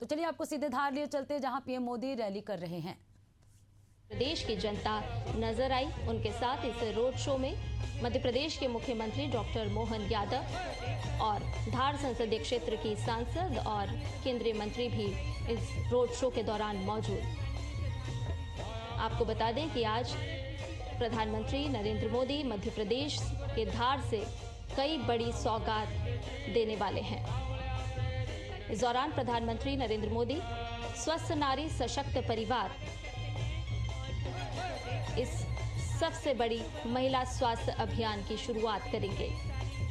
चलिए आपको सीधे धार लिए चलते हैं, जहां पीएम मोदी रैली कर रहे हैं। प्रदेश की जनता नजर आई। उनके साथ इस रोड शो में मध्य प्रदेश के मुख्यमंत्री डॉक्टर मोहन यादव और धार संसदीय क्षेत्र की सांसद और केंद्रीय मंत्री भी इस रोड शो के दौरान मौजूद। आपको बता दें कि आज प्रधानमंत्री नरेंद्र मोदी मध्य प्रदेश के धार से कई बड़ी सौगात देने वाले हैं। इस दौरान प्रधानमंत्री नरेंद्र मोदी स्वस्थ नारी सशक्त परिवार इस सबसे बड़ी महिला स्वास्थ्य अभियान की शुरुआत करेंगे।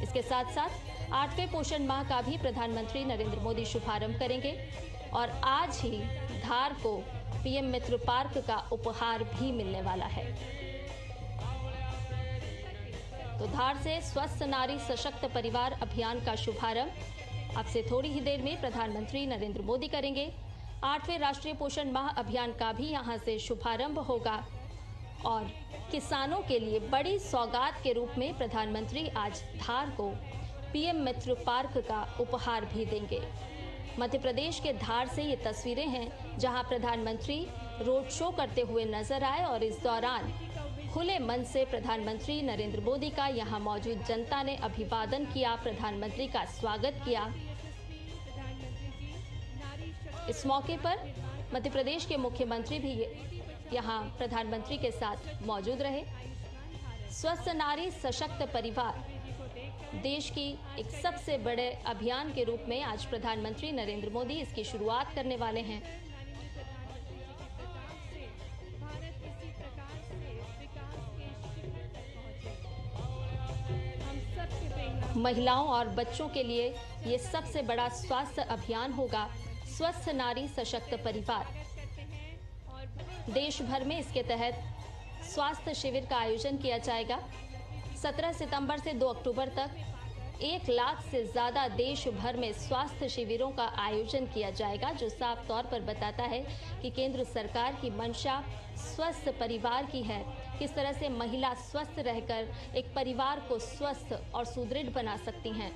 इसके साथ साथ 8वें पोषण माह का भी प्रधानमंत्री नरेंद्र मोदी शुभारंभ करेंगे और आज ही धार को पीएम मित्र पार्क का उपहार भी मिलने वाला है। तो धार से स्वस्थ नारी सशक्त परिवार अभियान का शुभारंभ अब से थोड़ी ही देर में प्रधानमंत्री नरेंद्र मोदी करेंगे। 8वें राष्ट्रीय पोषण माह अभियान का भी यहां से शुभारंभ होगा और किसानों के लिए बड़ी सौगात के रूप में प्रधानमंत्री आज धार को पीएम मित्र पार्क का उपहार भी देंगे। मध्य प्रदेश के धार से ये तस्वीरें हैं जहां प्रधानमंत्री रोड शो करते हुए नजर आए और इस दौरान खुले मन से प्रधानमंत्री नरेंद्र मोदी का यहां मौजूद जनता ने अभिवादन किया, प्रधानमंत्री का स्वागत किया। इस मौके पर मध्य प्रदेश के मुख्यमंत्री भी यहां प्रधानमंत्री के साथ मौजूद रहे। स्वस्थ नारी सशक्त परिवार देश की एक सबसे बड़े अभियान के रूप में आज प्रधानमंत्री नरेंद्र मोदी इसकी शुरुआत करने वाले हैं। महिलाओं और बच्चों के लिए ये सबसे बड़ा स्वास्थ्य अभियान होगा, स्वस्थ नारी सशक्त परिवार। देश भर में इसके तहत स्वास्थ्य शिविर का आयोजन किया जाएगा। 17 सितंबर से 2 अक्टूबर तक 1 लाख से ज़्यादा देश भर में स्वास्थ्य शिविरों का आयोजन किया जाएगा, जो साफ तौर पर बताता है कि केंद्र सरकार की मंशा स्वस्थ परिवार की है। किस तरह से महिला स्वस्थ रहकर एक परिवार को स्वस्थ और सुदृढ़ बना सकती हैं।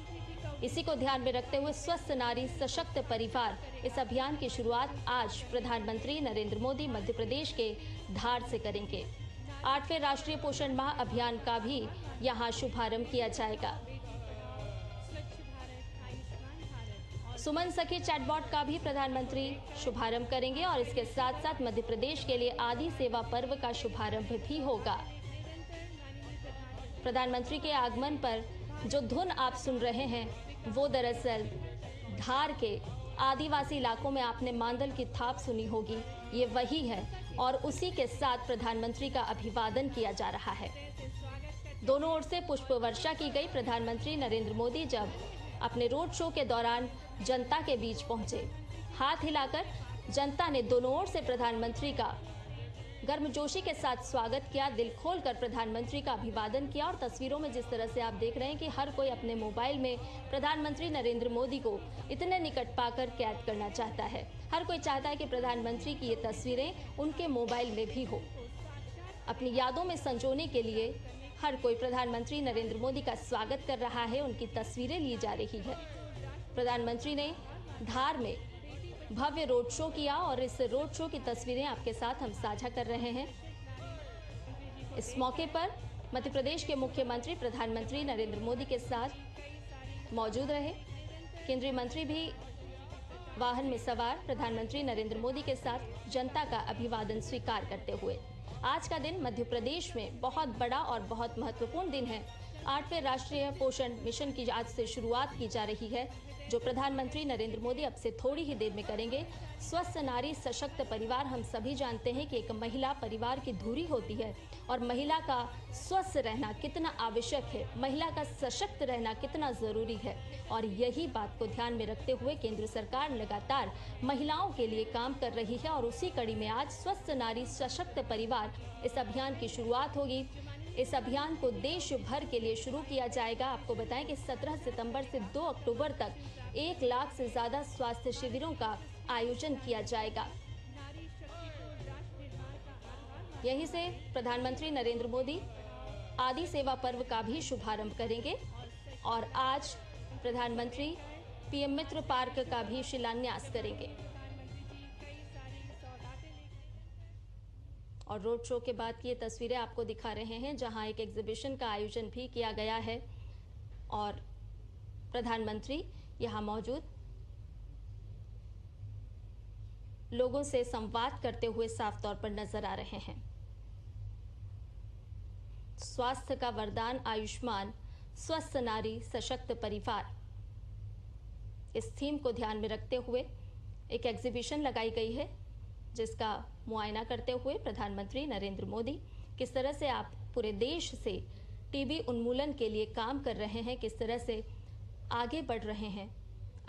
इसी को ध्यान में रखते हुए स्वस्थ नारी सशक्त परिवार इस अभियान की शुरुआत आज प्रधानमंत्री नरेंद्र मोदी मध्य प्रदेश के धार से करेंगे। 8वें राष्ट्रीय पोषण माह अभियान का भी यहां शुभारंभ किया जाएगा। सुमन सखी चैटबॉट का भी प्रधानमंत्री शुभारंभ करेंगे और इसके साथ साथ मध्य प्रदेश के लिए आदि सेवा पर्व का शुभारंभ भी होगा। प्रधानमंत्री के आगमन पर जो धुन आप सुन रहे हैं वो दरअसल धार के आदिवासी इलाकों में आपने मांदल की थाप सुनी होगी, ये वही है और उसी के साथ प्रधानमंत्री का अभिवादन किया जा रहा है। दोनों ओर से पुष्प वर्षा की गई। प्रधानमंत्री नरेंद्र मोदी जब अपने रोड शो के दौरान जनता के बीच पहुंचे, हाथ हिलाकर जनता ने दोनों ओर से प्रधानमंत्री का गर्मजोशी के साथ स्वागत किया, दिल खोलकर प्रधानमंत्री का अभिवादन किया। और तस्वीरों में जिस तरह से आप देख रहे हैं कि हर कोई अपने मोबाइल में प्रधानमंत्री नरेंद्र मोदी को इतने निकट पाकर कैद करना चाहता है। हर कोई चाहता है कि प्रधानमंत्री की ये तस्वीरें उनके मोबाइल में भी हो। अपनी यादों में संजोने के लिए हर कोई प्रधानमंत्री नरेंद्र मोदी का स्वागत कर रहा है, उनकी तस्वीरें ली जा रही है। प्रधानमंत्री ने धार में भव्य रोड शो किया और इस रोड शो की तस्वीरें आपके साथ हम साझा कर रहे हैं। इस मौके पर मध्य प्रदेश के मुख्यमंत्री प्रधानमंत्री नरेंद्र मोदी के साथ मौजूद रहे। केंद्रीय मंत्री भी वाहन में सवार प्रधानमंत्री नरेंद्र मोदी के साथ जनता का अभिवादन स्वीकार करते हुए। आज का दिन मध्य प्रदेश में बहुत बड़ा और बहुत महत्वपूर्ण दिन है। 8वें राष्ट्रीय पोषण मिशन की आज से शुरुआत की जा रही है, जो प्रधानमंत्री नरेंद्र मोदी अब से थोड़ी ही देर में करेंगे। स्वस्थ नारी सशक्त परिवार, हम सभी जानते हैं कि एक महिला परिवार की धुरी होती है और महिला का स्वस्थ रहना कितना आवश्यक है, महिला का सशक्त रहना कितना ज़रूरी है। और यही बात को ध्यान में रखते हुए केंद्र सरकार लगातार महिलाओं के लिए काम कर रही है और उसी कड़ी में आज स्वस्थ नारी सशक्त परिवार इस अभियान की शुरुआत होगी। इस अभियान को देश भर के लिए शुरू किया जाएगा। आपको बताएं कि 17 सितंबर से 2 अक्टूबर तक 1 लाख से ज़्यादा स्वास्थ्य शिविरों का आयोजन किया जाएगा। यहीं से प्रधानमंत्री नरेंद्र मोदी आदि सेवा पर्व का भी शुभारंभ करेंगे और आज प्रधानमंत्री पीएम मित्र पार्क का भी शिलान्यास करेंगे। और रोड शो के बाद की ये तस्वीरें आपको दिखा रहे हैं, जहां एक एग्जीबिशन का आयोजन भी किया गया है और प्रधानमंत्री यहां मौजूद लोगों से संवाद करते हुए साफ तौर पर नजर आ रहे हैं। स्वास्थ्य का वरदान आयुष्मान, स्वस्थ नारी सशक्त परिवार, इस थीम को ध्यान में रखते हुए एक एग्जीबिशन लगाई गई है, जिसका मुआयना करते हुए प्रधानमंत्री नरेंद्र मोदी किस तरह से आप पूरे देश से टीबी उन्मूलन के लिए काम कर रहे हैं, किस तरह से आगे बढ़ रहे हैं।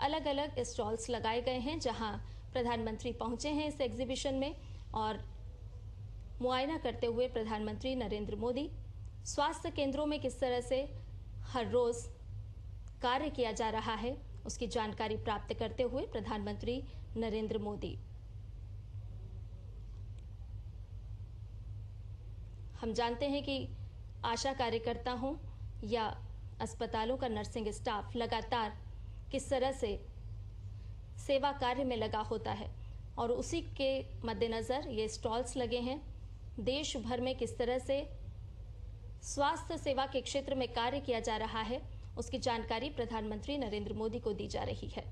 अलग अलग स्टॉल्स लगाए गए हैं जहां प्रधानमंत्री पहुंचे हैं इस एग्जीबिशन में और मुआयना करते हुए प्रधानमंत्री नरेंद्र मोदी स्वास्थ्य केंद्रों में किस तरह से हर रोज कार्य किया जा रहा है उसकी जानकारी प्राप्त करते हुए प्रधानमंत्री नरेंद्र मोदी। हम जानते हैं कि आशा कार्यकर्ता हों या अस्पतालों का नर्सिंग स्टाफ लगातार किस तरह से सेवा कार्य में लगा होता है और उसी के मद्देनज़र ये स्टॉल्स लगे हैं। देश भर में किस तरह से स्वास्थ्य सेवा के क्षेत्र में कार्य किया जा रहा है उसकी जानकारी प्रधानमंत्री नरेंद्र मोदी को दी जा रही है।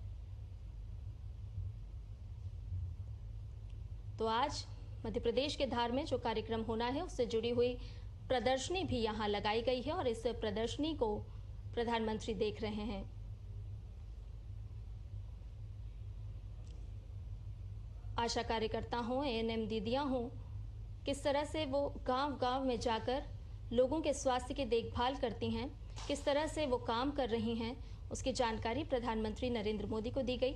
तो आज मध्य प्रदेश के धार में जो कार्यक्रम होना है उससे जुड़ी हुई प्रदर्शनी भी यहां लगाई गई है और इस प्रदर्शनी को प्रधानमंत्री देख रहे हैं। आशा कार्यकर्ता हों, एएनएम दीदियां हों, किस तरह से वो गांव-गांव में जाकर लोगों के स्वास्थ्य की देखभाल करती हैं, किस तरह से वो काम कर रही हैं, उसकी जानकारी प्रधानमंत्री नरेंद्र मोदी को दी गई।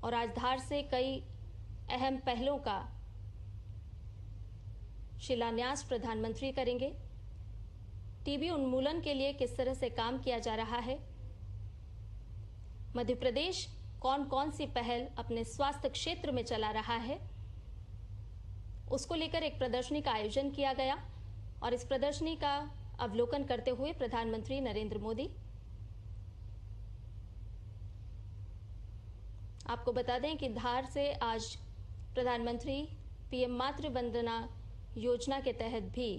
और आज धार से कई अहम पहलों का शिलान्यास प्रधानमंत्री करेंगे। टीबी उन्मूलन के लिए किस तरह से काम किया जा रहा है, मध्य प्रदेश कौन कौन सी पहल अपने स्वास्थ्य क्षेत्र में चला रहा है, उसको लेकर एक प्रदर्शनी का आयोजन किया गया और इस प्रदर्शनी का अवलोकन करते हुए प्रधानमंत्री नरेंद्र मोदी। आपको बता दें कि धार से आज प्रधानमंत्री पीएम मातृ वंदना योजना के तहत भी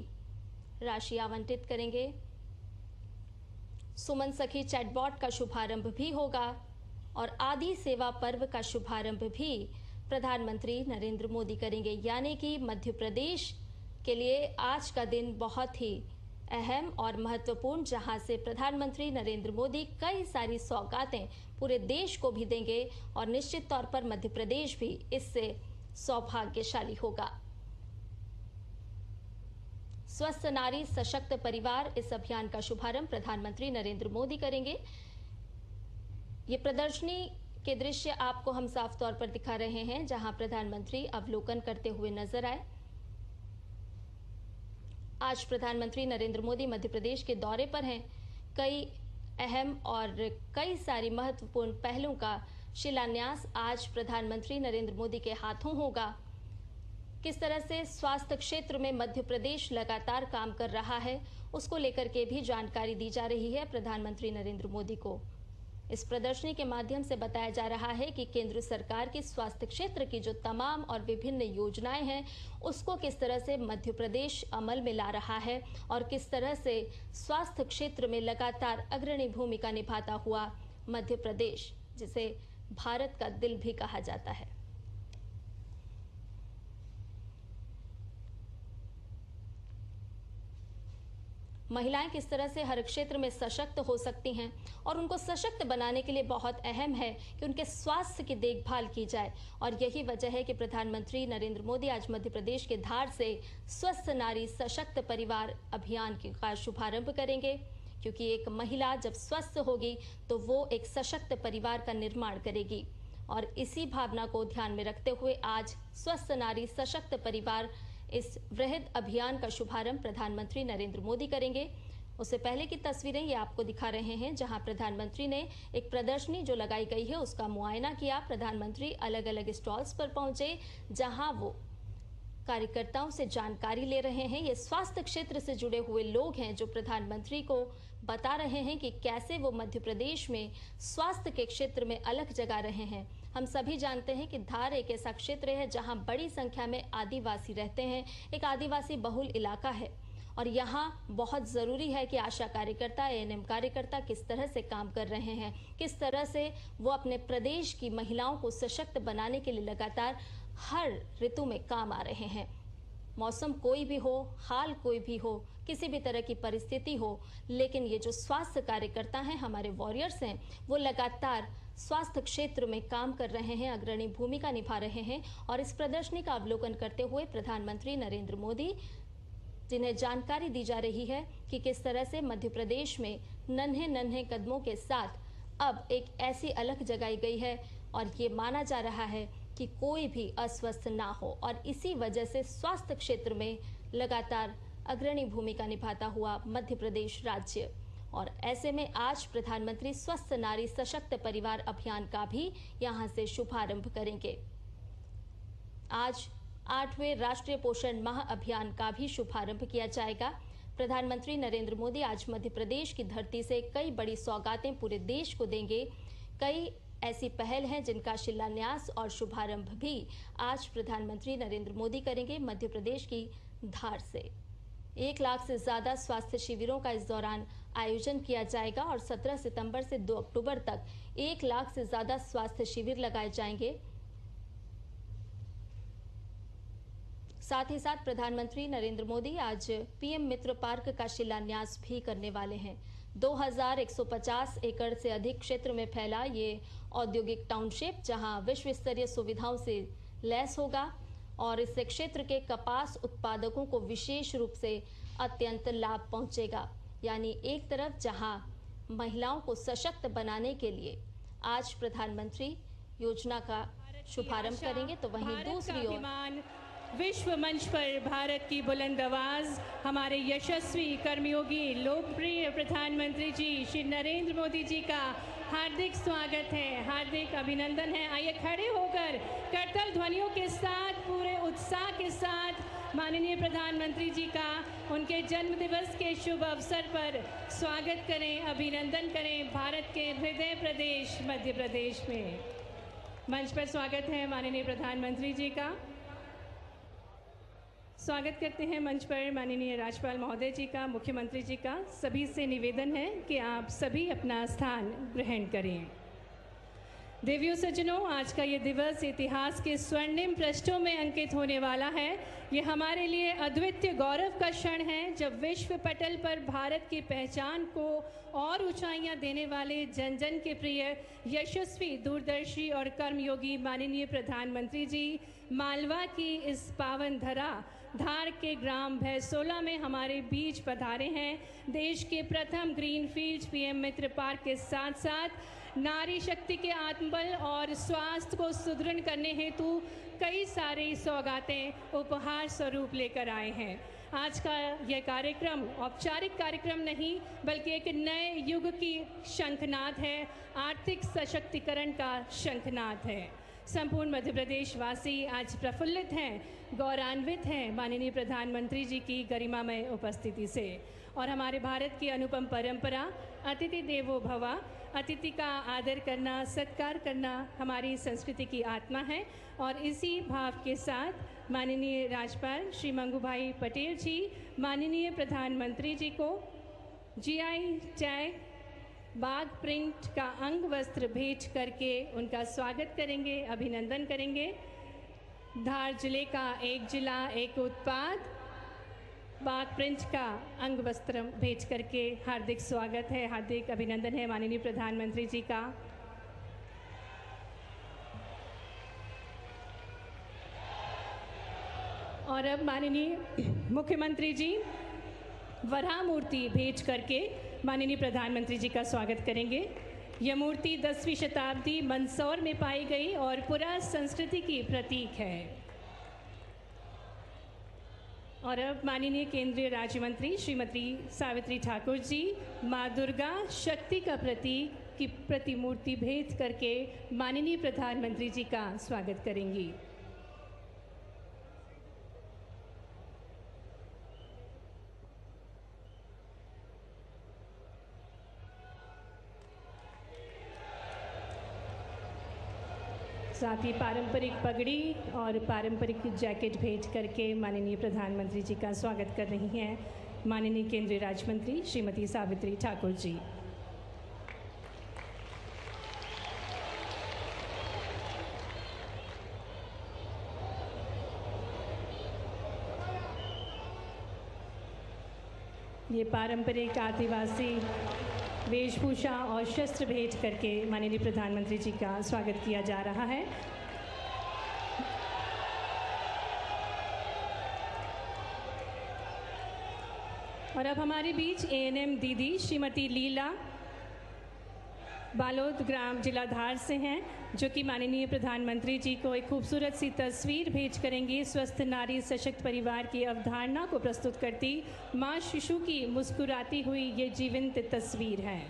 राशि आवंटित करेंगे। सुमन सखी चैटबॉट का शुभारंभ भी होगा और आदि सेवा पर्व का शुभारंभ भी प्रधानमंत्री नरेंद्र मोदी करेंगे। यानी कि मध्य प्रदेश के लिए आज का दिन बहुत ही अहम और महत्वपूर्ण, जहां से प्रधानमंत्री नरेंद्र मोदी कई सारी सौगातें पूरे देश को भी देंगे और निश्चित तौर पर मध्य प्रदेश भी इससे सौभाग्यशाली होगा। स्वस्थ नारी सशक्त परिवार, इस अभियान का शुभारंभ प्रधानमंत्री नरेंद्र मोदी करेंगे। ये प्रदर्शनी के दृश्य आपको हम साफ तौर पर दिखा रहे हैं, जहां प्रधानमंत्री अवलोकन करते हुए नजर आए। आज प्रधानमंत्री नरेंद्र मोदी मध्य प्रदेश के दौरे पर हैं। कई अहम और कई सारी महत्वपूर्ण पहलों का शिलान्यास आज प्रधानमंत्री नरेंद्र मोदी के हाथों होगा। किस तरह से स्वास्थ्य क्षेत्र में मध्य प्रदेश लगातार काम कर रहा है उसको लेकर के भी जानकारी दी जा रही है प्रधानमंत्री नरेंद्र मोदी को। इस प्रदर्शनी के माध्यम से बताया जा रहा है कि केंद्र सरकार की स्वास्थ्य क्षेत्र की जो तमाम और विभिन्न योजनाएं हैं उसको किस तरह से मध्य प्रदेश अमल में ला रहा है और किस तरह से स्वास्थ्य क्षेत्र में लगातार अग्रणी भूमिका निभाता हुआ मध्य प्रदेश, जिसे भारत का दिल भी कहा जाता है। महिलाएं किस तरह से हर क्षेत्र में सशक्त हो सकती हैं और उनको सशक्त बनाने के लिए बहुत अहम है कि उनके स्वास्थ्य की देखभाल की जाए। और यही वजह है कि प्रधानमंत्री नरेंद्र मोदी आज मध्य प्रदेश के धार से स्वस्थ नारी सशक्त परिवार अभियान का शुभारंभ करेंगे, क्योंकि एक महिला जब स्वस्थ होगी तो वो एक सशक्त परिवार का निर्माण करेगी। और इसी भावना को ध्यान में रखते हुए आज स्वस्थ नारी सशक्त परिवार इस वृहद अभियान का शुभारंभ प्रधानमंत्री नरेंद्र मोदी करेंगे। उससे पहले की तस्वीरें ये आपको दिखा रहे हैं, जहां प्रधानमंत्री ने एक प्रदर्शनी जो लगाई गई है उसका मुआयना किया। प्रधानमंत्री अलग अलग स्टॉल्स पर पहुंचे, जहां वो कार्यकर्ताओं से जानकारी ले रहे हैं। ये स्वास्थ्य क्षेत्र से जुड़े हुए लोग हैं जो प्रधानमंत्री को बता रहे हैं कि कैसे वो मध्य प्रदेश में स्वास्थ्य के क्षेत्र में अलग जगा रहे हैं। हम सभी जानते हैं कि धार एक ऐसा क्षेत्र है जहां बड़ी संख्या में आदिवासी रहते हैं, एक आदिवासी बहुल इलाका है और यहाँ बहुत ज़रूरी है कि आशा कार्यकर्ता, एएनएम कार्यकर्ता किस तरह से काम कर रहे हैं, किस तरह से वो अपने प्रदेश की महिलाओं को सशक्त बनाने के लिए लगातार हर ऋतु में काम आ रहे हैं। मौसम कोई भी हो, हाल कोई भी हो, किसी भी तरह की परिस्थिति हो, लेकिन ये जो स्वास्थ्य कार्यकर्ता हैं, हमारे वॉरियर्स हैं, वो लगातार स्वास्थ्य क्षेत्र में काम कर रहे हैं, अग्रणी भूमिका निभा रहे हैं। और इस प्रदर्शनी का अवलोकन करते हुए प्रधानमंत्री नरेंद्र मोदी, जिन्हें जानकारी दी जा रही है कि किस तरह से मध्य प्रदेश में नन्हे नन्हे कदमों के साथ अब एक ऐसी अलख जगाई गई है और ये माना जा रहा है कि कोई भी अस्वस्थ ना हो और इसी वजह से स्वास्थ्य क्षेत्र में लगातार अग्रणी भूमिका निभाता हुआ मध्य प्रदेश राज्य। और ऐसे में आज प्रधानमंत्री स्वस्थ नारी सशक्त परिवार अभियान का भी यहां से शुभारंभ करेंगे। आज 8वें राष्ट्रीय पोषण माह अभियान का भी शुभारंभ किया जाएगा। प्रधानमंत्री नरेंद्र मोदी आज मध्य प्रदेश की धरती से कई बड़ी सौगातें पूरे देश को देंगे। कई ऐसी पहल हैं जिनका शिलान्यास और शुभारंभ भी आज प्रधानमंत्री नरेंद्र मोदी करेंगे मध्य प्रदेश की धार से। 1 लाख से ज़्यादा स्वास्थ्य शिविरों का इस दौरान आयोजन किया जाएगा और 17 सितंबर से 2 अक्टूबर तक 1 लाख से ज़्यादा स्वास्थ्य शिविर लगाए जाएंगे। साथ ही साथ प्रधानमंत्री नरेंद्र मोदी आज पीएम मित्र पार्क का शिलान्यास भी करने वाले हैं। 2150 एकड़ से अधिक क्षेत्र में फैला ये औद्योगिक टाउनशिप जहां विश्व स्तरीय सुविधाओं से लैस होगा और इससे क्षेत्र के कपास उत्पादकों को विशेष रूप से अत्यंत लाभ पहुंचेगा। यानी एक तरफ जहां महिलाओं को सशक्त बनाने के लिए आज प्रधानमंत्री योजना का शुभारंभ करेंगे, तो वहीं दूसरी ओर विश्व मंच पर भारत की बुलंद आवाज हमारे यशस्वी कर्मयोगी लोकप्रिय प्रधानमंत्री जी श्री नरेंद्र मोदी जी का हार्दिक स्वागत है, हार्दिक अभिनंदन है। आइए खड़े होकर करतल ध्वनियों के साथ, पूरे उत्साह के साथ माननीय प्रधानमंत्री जी का उनके जन्म दिवस के शुभ अवसर पर स्वागत करें, अभिनंदन करें भारत के हृदय प्रदेश मध्य प्रदेश में। मंच पर स्वागत है माननीय प्रधानमंत्री जी का। स्वागत करते हैं मंच पर माननीय राज्यपाल महोदय जी का, मुख्यमंत्री जी का। सभी से निवेदन है कि आप सभी अपना स्थान ग्रहण करें। देवियों सज्जनों, आज का ये दिवस इतिहास के स्वर्णिम पृष्ठों में अंकित होने वाला है। ये हमारे लिए अद्वितीय गौरव का क्षण है जब विश्व पटल पर भारत की पहचान को और ऊंचाइयां देने वाले जन जन के प्रिय, यशस्वी, दूरदर्शी और कर्मयोगी माननीय प्रधानमंत्री जी मालवा की इस पावन धरा धार के ग्राम भैसोला में हमारे बीच पधारे हैं। देश के प्रथम ग्रीनफील्ड पीएम मित्र पार्क के साथ साथ नारी शक्ति के आत्मबल और स्वास्थ्य को सुदृढ़ करने हेतु कई सारी सौगातें उपहार स्वरूप लेकर आए हैं। आज का यह कार्यक्रम औपचारिक कार्यक्रम नहीं बल्कि एक नए युग की शंखनाद है, आर्थिक सशक्तिकरण का शंखनाद है। संपूर्ण मध्य प्रदेश वासी आज प्रफुल्लित हैं, गौरवान्वित हैं माननीय प्रधानमंत्री जी की गरिमामय उपस्थिति से। और हमारे भारत की अनुपम परंपरा अतिथि देवो भव, अतिथि का आदर करना, सत्कार करना हमारी संस्कृति की आत्मा है। और इसी भाव के साथ माननीय राज्यपाल श्री मंगूभाई पटेल जी माननीय प्रधानमंत्री जी को जीआई टैग बाघ प्रिंट का अंग वस्त्र भेंट करके उनका स्वागत करेंगे, अभिनंदन करेंगे। धार जिले का एक जिला एक उत्पाद बाघ प्रिंट का अंग वस्त्र भेंट करके हार्दिक स्वागत है, हार्दिक अभिनंदन है माननीय प्रधानमंत्री जी का। और अब माननीय मुख्यमंत्री जी वराह मूर्ति भेंट करके माननीय प्रधानमंत्री जी का स्वागत करेंगे। यह मूर्ति 10वीं शताब्दी मंदसौर में पाई गई और पुरा संस्कृति की प्रतीक है। और अब माननीय केंद्रीय राज्य मंत्री श्रीमती सावित्री ठाकुर जी माँ दुर्गा शक्ति का प्रतीक की प्रतिमूर्ति भेंट करके माननीय प्रधानमंत्री जी का स्वागत करेंगी। साथ ही पारंपरिक पगड़ी और पारंपरिक जैकेट भेंट करके माननीय प्रधानमंत्री जी का स्वागत कर रही हैं माननीय केंद्रीय राज्य मंत्री श्रीमती सावित्री ठाकुर जी। ये पारंपरिक आदिवासी वेशभूषा और शस्त्र भेंट करके माननीय प्रधानमंत्री जी का स्वागत किया जा रहा है। और अब हमारे बीच एएनएम दीदी श्रीमती लीला बालोद ग्राम जिला धार से हैं, जो कि माननीय प्रधानमंत्री जी को एक खूबसूरत सी तस्वीर भेंट करेंगी। स्वस्थ नारी सशक्त परिवार की अवधारणा को प्रस्तुत करती मां शिशु की मुस्कुराती हुई ये जीवंत तस्वीर है।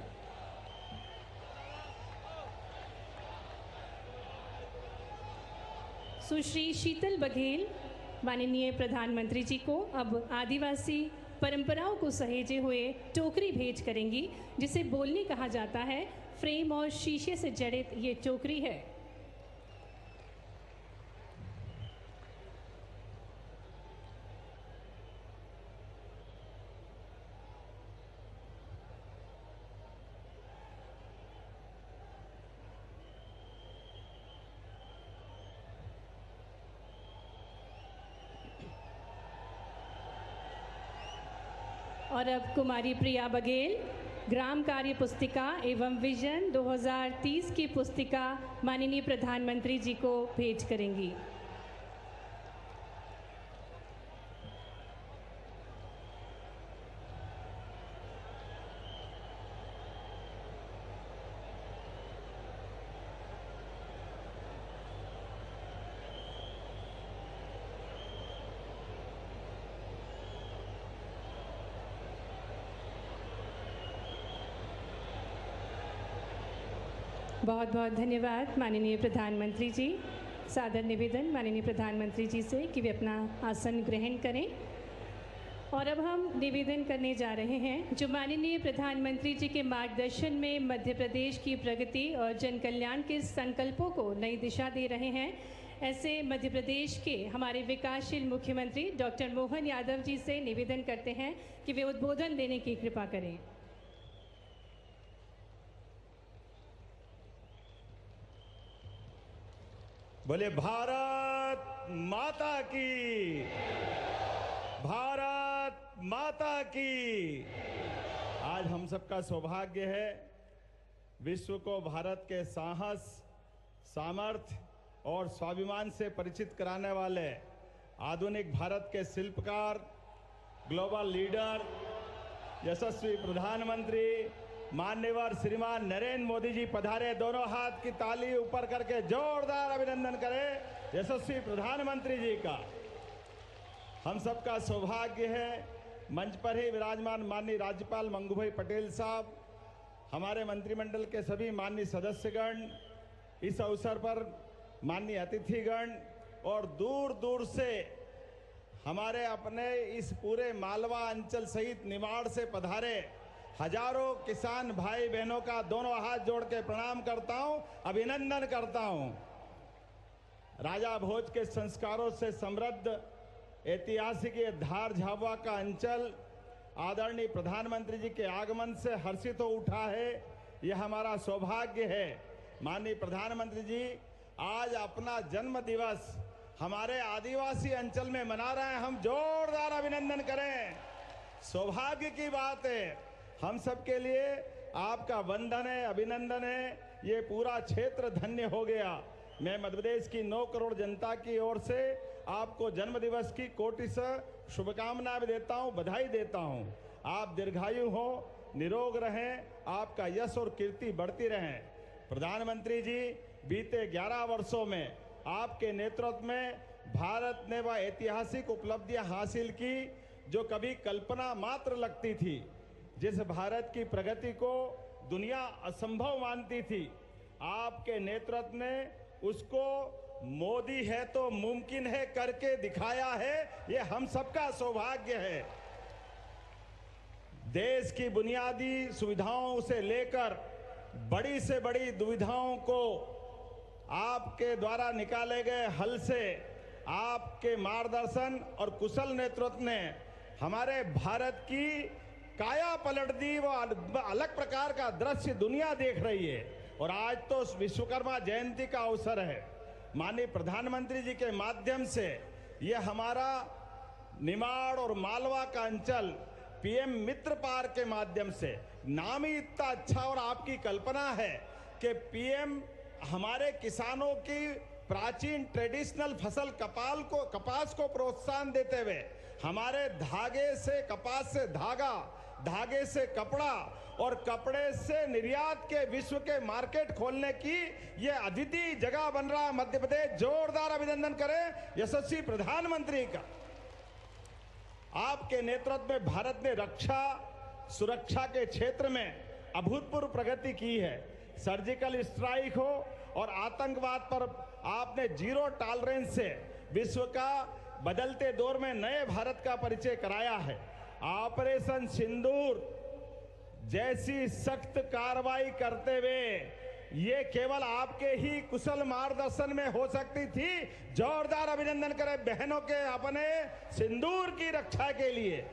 सुश्री शीतल बघेल माननीय प्रधानमंत्री जी को अब आदिवासी परंपराओं को सहेजे हुए टोकरी भेंट करेंगी, जिसे बोलनी कहा जाता है। फ्रेम और शीशे से जड़ित ये टोकरी है। और अब कुमारी प्रिया बघेल ग्राम कार्य पुस्तिका एवं विजन 2030 की पुस्तिका माननीय प्रधानमंत्री जी को भेंट करेंगी। बहुत बहुत धन्यवाद माननीय प्रधानमंत्री जी। सादर निवेदन माननीय प्रधानमंत्री जी से कि वे अपना आसन ग्रहण करें। और अब हम निवेदन करने जा रहे हैं जो माननीय प्रधानमंत्री जी के मार्गदर्शन में मध्य प्रदेश की प्रगति और जन कल्याण के संकल्पों को नई दिशा दे रहे हैं। ऐसे मध्य प्रदेश के हमारे विकासशील मुख्यमंत्री डॉक्टर मोहन यादव जी से निवेदन करते हैं कि वे उद्बोधन देने की कृपा करें। बोले भारत माता की, भारत माता की। आज हम सबका सौभाग्य है विश्व को भारत के साहस, सामर्थ्य और स्वाभिमान से परिचित कराने वाले आधुनिक भारत के शिल्पकार, ग्लोबल लीडर, यशस्वी प्रधानमंत्री माननीय श्रीमान नरेंद्र मोदी जी पधारे। दोनों हाथ की ताली ऊपर करके जोरदार अभिनंदन करें यशस्वी प्रधानमंत्री जी का। हम सबका सौभाग्य है मंच पर ही विराजमान माननीय राज्यपाल मंगूभाई पटेल साहब, हमारे मंत्रिमंडल के सभी माननीय सदस्यगण, इस अवसर पर माननीय अतिथिगण और दूर दूर से हमारे अपने इस पूरे मालवा अंचल सहित निमाड़ से पधारे हजारों किसान भाई बहनों का दोनों हाथ जोड़ के प्रणाम करता हूं, अभिनंदन करता हूं। राजा भोज के संस्कारों से समृद्ध ऐतिहासिक धार झाबुआ का अंचल आदरणीय प्रधानमंत्री जी के आगमन से हर्षित हो उठा है। यह हमारा सौभाग्य है। माननीय प्रधानमंत्री जी आज अपना जन्म दिवस हमारे आदिवासी अंचल में मना रहे हैं। हम जोरदार अभिनंदन करें। सौभाग्य की बात है। हम सबके लिए आपका वंदन है, अभिनंदन है। ये पूरा क्षेत्र धन्य हो गया। मैं मध्य प्रदेश की 9 करोड़ जनता की ओर से आपको जन्म दिवस की कोटि से शुभकामनाएं देता हूं, बधाई देता हूं। आप दीर्घायु हो, निरोग रहें, आपका यश और कीर्ति बढ़ती रहें। प्रधानमंत्री जी बीते 11 वर्षों में आपके नेतृत्व में भारत ने वह ऐतिहासिक उपलब्धियां हासिल की जो कभी कल्पना मात्र लगती थी। जिस भारत की प्रगति को दुनिया असंभव मानती थी, आपके नेतृत्व ने उसको मोदी है तो मुमकिन है करके दिखाया है। ये हम सबका सौभाग्य है। देश की बुनियादी सुविधाओं से लेकर बड़ी से बड़ी दुविधाओं को आपके द्वारा निकाले गए हल से, आपके मार्गदर्शन और कुशल नेतृत्व ने हमारे भारत की काया पलट दी। वो अलग प्रकार का दृश्य दुनिया देख रही है। और आज तो विश्वकर्मा जयंती का अवसर है। माननीय प्रधानमंत्री जी के माध्यम से ये हमारा निमाड़ और मालवा का अंचल पीएम मित्र पार्क के माध्यम से, नाम ही इतना अच्छा, और आपकी कल्पना है कि पीएम हमारे किसानों की प्राचीन ट्रेडिशनल फसल कपास को प्रोत्साहन देते हुए हमारे धागे से, कपास से धागा, धागे से कपड़ा और कपड़े से निर्यात के विश्व के मार्केट खोलने की ये अद्वितीय जगह बन रहा है मध्य प्रदेश। जोरदार अभिनंदन करें यशस्वी प्रधानमंत्री का। आपके नेतृत्व में भारत ने रक्षा सुरक्षा के क्षेत्र में अभूतपूर्व प्रगति की है। सर्जिकल स्ट्राइक हो और आतंकवाद पर आपने जीरो टॉलरेंस से विश्व का बदलते दौर में नए भारत का परिचय कराया है। ऑपरेशन सिंदूर जैसी सख्त कार्रवाई करते हुए ये केवल आपके ही कुशल मार्गदर्शन में हो सकती थी। जोरदार अभिनंदन करें बहनों के अपने सिंदूर की रक्षा के लिए।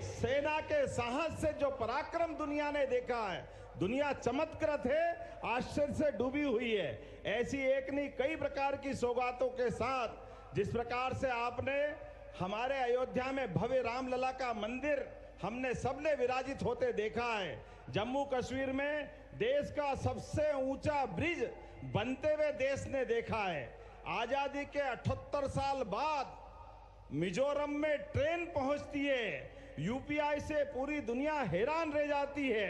सेना के साहस से जो पराक्रम दुनिया ने देखा है, दुनिया चमत्कृत है, आश्चर्य से डूबी हुई है। ऐसी एक नहीं कई प्रकार की सौगातों के साथ जिस प्रकार से आपने हमारे अयोध्या में भव्य रामलला का मंदिर हमने सबने विराजित होते देखा है। जम्मू कश्मीर में देश का सबसे ऊंचा ब्रिज बनते हुए देश ने देखा है। आजादी के 78 साल बाद मिजोरम में ट्रेन पहुंचती है। यूपीआई से पूरी दुनिया हैरान रह जाती है।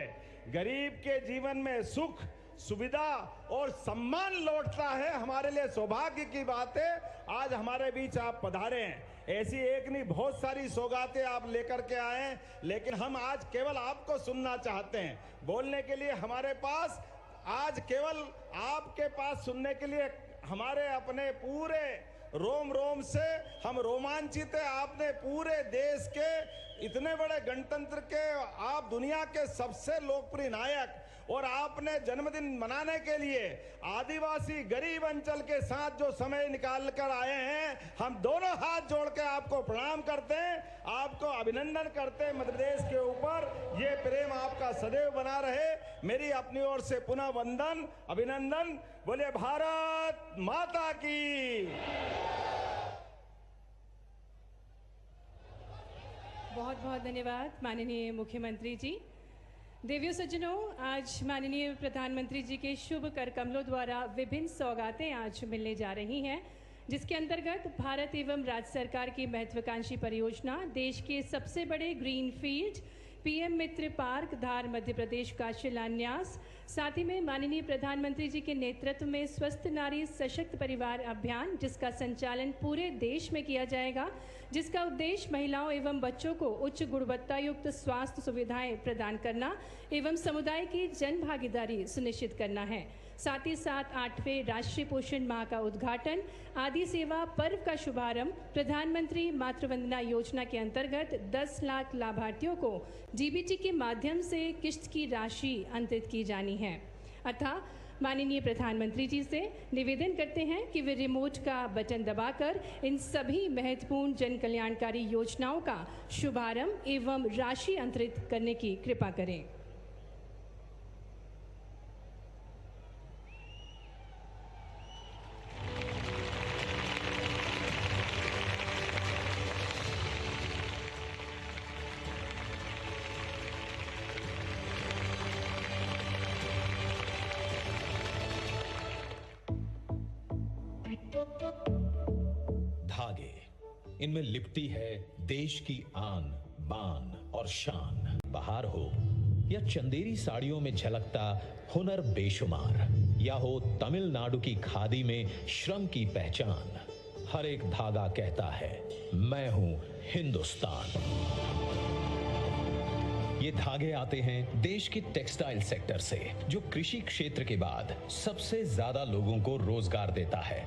गरीब के जीवन में सुख, सुविधा और सम्मान लौटता है। हमारे लिए सौभाग्य की बात है आज हमारे बीच आप पधारे हैं। ऐसी एक नहीं बहुत सारी सौगातें आप लेकर के आए हैं, लेकिन हम आज केवल आपको सुनना चाहते हैं। बोलने के लिए हमारे पास आज केवल आपके पास सुनने के लिए हमारे अपने पूरे रोम रोम से हम रोमांचित है। आपने पूरे देश के इतने बड़े गणतंत्र के आप दुनिया के सबसे लोकप्रिय नायक, और आपने जन्मदिन मनाने के लिए आदिवासी गरीब अंचल के साथ जो समय निकाल कर आए हैं, हम दोनों हाथ जोड़ के आपको प्रणाम करते हैं, आपको अभिनंदन करते हैं। मध्य प्रदेश के ऊपर ये प्रेम आपका सदैव बना रहे। मेरी अपनी ओर से पुनः वंदन, अभिनंदन। बोले भारत माता की। बहुत बहुत धन्यवाद माननीय मुख्यमंत्री जी। देवियों सज्जनों, आज माननीय प्रधानमंत्री जी के शुभ कर कमलों द्वारा विभिन्न सौगातें आज मिलने जा रही हैं, जिसके अंतर्गत भारत एवं राज्य सरकार की महत्वाकांक्षी परियोजना देश के सबसे बड़े ग्रीन फील्ड पीएम मित्र पार्क धार मध्य प्रदेश का शिलान्यास, साथ ही में माननीय प्रधानमंत्री जी के नेतृत्व में स्वस्थ नारी सशक्त परिवार अभियान, जिसका संचालन पूरे देश में किया जाएगा, जिसका उद्देश्य महिलाओं एवं बच्चों को उच्च गुणवत्ता युक्त स्वास्थ्य सुविधाएं प्रदान करना एवं समुदाय की जन भागीदारी सुनिश्चित करना है। साथ ही साथ 8वें राष्ट्रीय पोषण माह का उद्घाटन, आदि सेवा पर्व का शुभारंभ, प्रधानमंत्री मातृवंदना योजना के अंतर्गत 10 लाख लाभार्थियों को डीबीटी के माध्यम से किस्त की राशि अंतरित की जानी है। अतः माननीय प्रधानमंत्री जी से निवेदन करते हैं कि वे रिमोट का बटन दबाकर इन सभी महत्वपूर्ण जन कल्याणकारी योजनाओं का शुभारंभ एवं राशि अंतरित करने की कृपा करें। धागे, इनमें लिपटी है देश की आन बान और शान। बहार हो या चंदेरी साड़ियों में झलकता हुनर बेशुमार, या हो तमिलनाडु की खादी में श्रम की पहचान, हर एक धागा कहता है मैं हूं हिंदुस्तान। ये धागे आते हैं देश के टेक्सटाइल सेक्टर से, जो कृषि क्षेत्र के बाद सबसे ज्यादा लोगों को रोजगार देता है।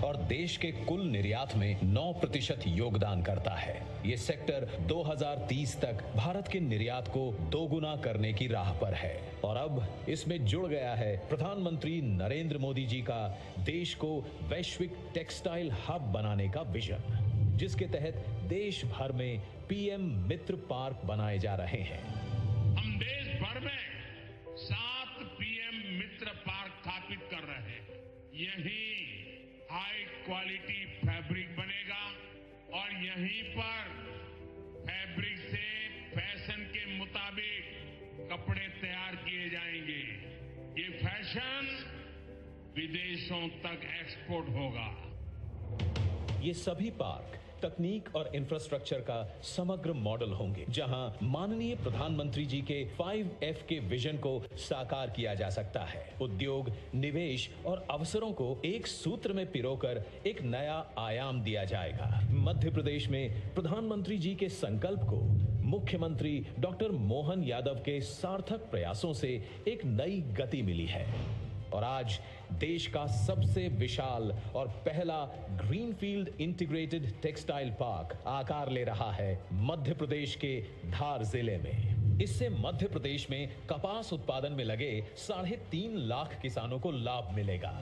और देश के कुल निर्यात में 9% योगदान करता है। ये सेक्टर 2030 तक भारत के निर्यात को दोगुना करने की राह पर है और अब इसमें जुड़ गया है प्रधानमंत्री नरेंद्र मोदी जी का देश को वैश्विक टेक्सटाइल हब बनाने का विजन, जिसके तहत देश भर में पीएम मित्र पार्क बनाए जा रहे हैं। हम देश भर में 7 पीएम मित्र पार्क स्थापित कर रहे हैं। यही हाई क्वालिटी फैब्रिक बनेगा और यहीं पर फैब्रिक से फैशन के मुताबिक कपड़े तैयार किए जाएंगे। ये फैशन विदेशों तक एक्सपोर्ट होगा। ये सभी पार्क तकनीक और इंफ्रास्ट्रक्चर का समग्र मॉडल होंगे, जहां माननीय प्रधानमंत्री जी के 5F के विजन को साकार किया जा सकता है। उद्योग, निवेश और अवसरों को एक सूत्र में पिरोकर एक नया आयाम दिया जाएगा। मध्य प्रदेश में प्रधानमंत्री जी के संकल्प को मुख्यमंत्री डॉक्टर मोहन यादव के सार्थक प्रयासों से एक नई गति मिली है और आज देश का सबसे विशाल और पहला ग्रीनफील्ड इंटीग्रेटेड टेक्सटाइल पार्क आकार ले रहा है मध्य प्रदेश के धार जिले में। इससे मध्य प्रदेश में कपास उत्पादन में लगे 3.5 लाख किसानों को लाभ मिलेगा।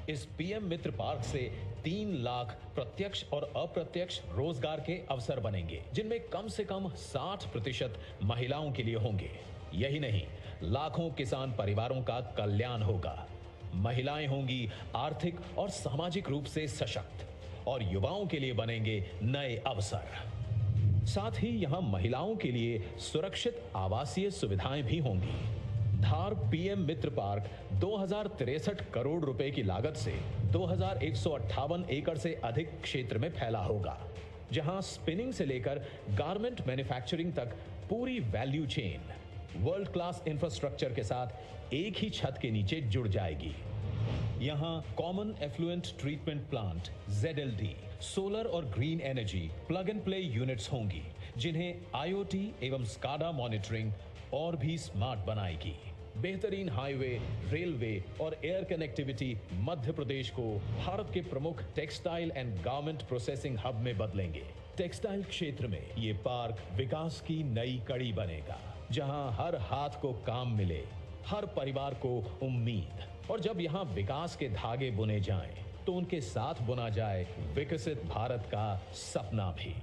इस पीएम मित्र पार्क से 3 लाख प्रत्यक्ष और अप्रत्यक्ष रोजगार के अवसर बनेंगे, जिनमें कम से कम 60% महिलाओं के लिए होंगे। यही नहीं, लाखों किसान परिवारों का कल्याण होगा। महिलाएं होंगी आर्थिक और सामाजिक रूप से सशक्त और युवाओं के लिए बनेंगे नए अवसर। साथ ही यहां महिलाओं के लिए सुरक्षित आवासीय सुविधाएं भी होंगी। धार पीएम मित्र पार्क 2063 करोड़ रुपए की लागत से 2158 एकड़ से अधिक क्षेत्र में फैला होगा, जहां स्पिनिंग से लेकर गारमेंट मैन्युफैक्चरिंग तक पूरी value chain world class infrastructure के साथ एक ही छत के नीचे जुड़ जाएगी। यहां common effluent treatment plant, ZLD, solar और green energy plug and play units होंगी, जिन्हें IoT एवं स्काडा मॉनिटरिंग और भी स्मार्ट बनाएगी। बेहतरीन हाईवे, रेलवे और एयर कनेक्टिविटी मध्य प्रदेश को भारत के प्रमुख textile and garment processing hub में बदलेंगे। टेक्सटाइल क्षेत्र में ये पार्क विकास की नई कड़ी बनेगा, जहां हर हाथ को काम मिले, हर परिवार को उम्मीद, और जब यहां विकास के धागे बुने जाएं, तो उनके साथ बुना जाए विकसित भारत का सपना भी।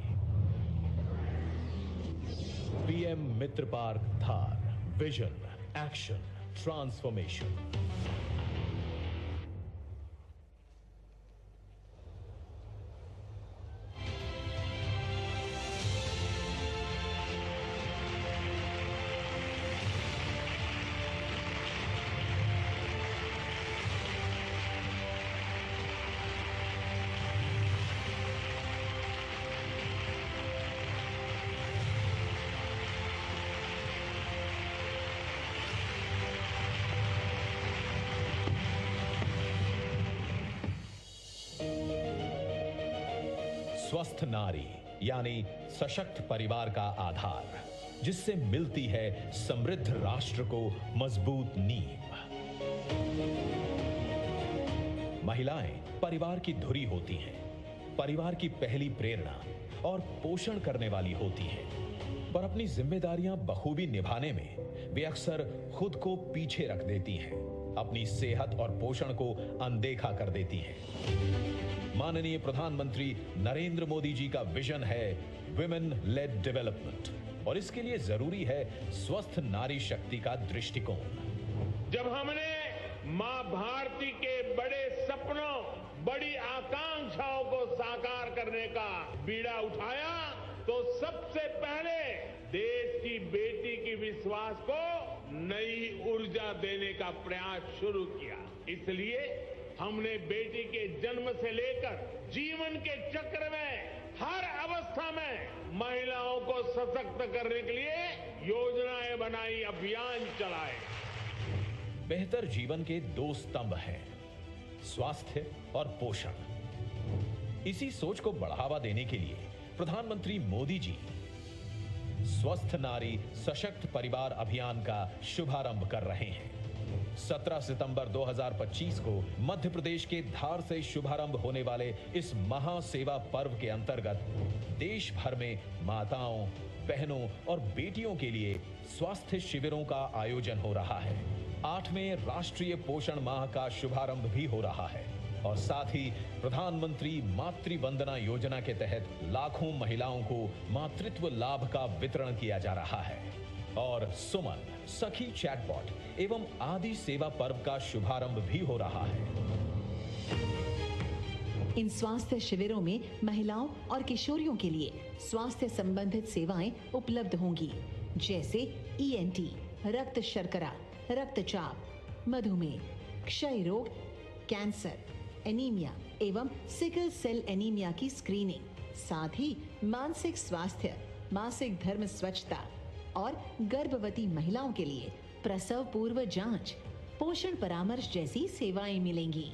पीएम मित्र पार्क धार, विजन, एक्शन, ट्रांसफॉर्मेशन। स्वस्थ नारी यानी सशक्त परिवार का आधार, जिससे मिलती है समृद्ध राष्ट्र को मजबूत नींव। महिलाएं परिवार की धुरी होती हैं, परिवार की पहली प्रेरणा और पोषण करने वाली होती हैं, पर अपनी जिम्मेदारियां बखूबी निभाने में वे अक्सर खुद को पीछे रख देती हैं, अपनी सेहत और पोषण को अनदेखा कर देती हैं। माननीय प्रधानमंत्री नरेंद्र मोदी जी का विजन है विमेन लेड डेवलपमेंट, और इसके लिए जरूरी है स्वस्थ नारी शक्ति का दृष्टिकोण। जब हमने मां भारती के बड़े सपनों, बड़ी आकांक्षाओं को साकार करने का बीड़ा उठाया, तो सबसे पहले देश की बेटी की विश्वास को नई ऊर्जा देने का प्रयास शुरू किया। इसलिए हमने बेटी के जन्म से लेकर जीवन के चक्र में हर अवस्था में महिलाओं को सशक्त करने के लिए योजनाएं बनाई, अभियान चलाए। बेहतर जीवन के 2 स्तंभ हैं, स्वास्थ्य और पोषण। इसी सोच को बढ़ावा देने के लिए प्रधानमंत्री मोदी जी स्वस्थ नारी सशक्त परिवार अभियान का शुभारंभ कर रहे हैं। 17 सितंबर 2025 को मध्य प्रदेश के धार से शुभारंभ होने वाले इस महासेवा पर्व के अंतर्गत देश भर में माताओं, बहनों और बेटियों के लिए स्वास्थ्य शिविरों का आयोजन हो रहा है। 8वें राष्ट्रीय पोषण माह का शुभारंभ भी हो रहा है और साथ ही प्रधानमंत्री मातृ वंदना योजना के तहत लाखों महिलाओं को मातृत्व लाभ का वितरण किया जा रहा है। और सुमन, सखी चैटबॉट एवं आदि सेवा पर्व का शुभारंभ भी हो रहा है। इन स्वास्थ्य शिविरों में महिलाओं और किशोरियों के लिए स्वास्थ्य संबंधित सेवाएं उपलब्ध होंगी, जैसे ENT, रक्त शर्करा, रक्तचाप, मधुमेह, क्षय रोग, कैंसर, एनीमिया एवं सिकल सेल एनीमिया की स्क्रीनिंग, साथ ही मानसिक स्वास्थ्य, मासिक धर्म स्वच्छता और गर्भवती महिलाओं के लिए प्रसव पूर्व जांच, पोषण परामर्श जैसी सेवाएं मिलेंगी।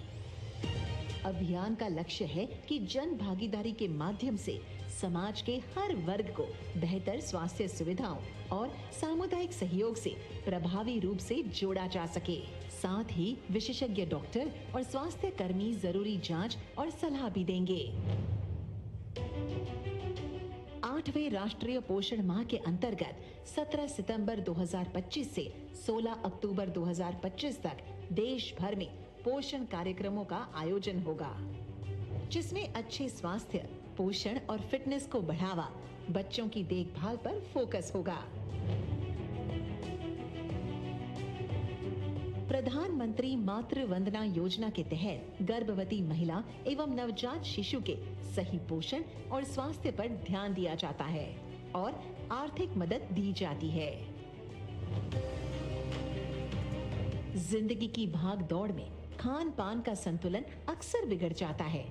अभियान का लक्ष्य है कि जन भागीदारी के माध्यम से समाज के हर वर्ग को बेहतर स्वास्थ्य सुविधाओं और सामुदायिक सहयोग से प्रभावी रूप से जोड़ा जा सके। साथ ही विशेषज्ञ डॉक्टर और स्वास्थ्य कर्मी जरूरी जांच और सलाह भी देंगे। 8वें राष्ट्रीय पोषण माह के अंतर्गत 17 सितंबर 2025 से 16 अक्टूबर 2025 तक देश भर में पोषण कार्यक्रमों का आयोजन होगा, जिसमें अच्छे स्वास्थ्य, पोषण और फिटनेस को बढ़ावा, बच्चों की देखभाल पर फोकस होगा। प्रधानमंत्री मातृ वंदना योजना के तहत गर्भवती महिला एवं नवजात शिशु के सही पोषण और स्वास्थ्य पर ध्यान दिया जाता है और आर्थिक मदद दी जाती है। जिंदगी की भाग दौड़ में खान पान का संतुलन अक्सर बिगड़ जाता है,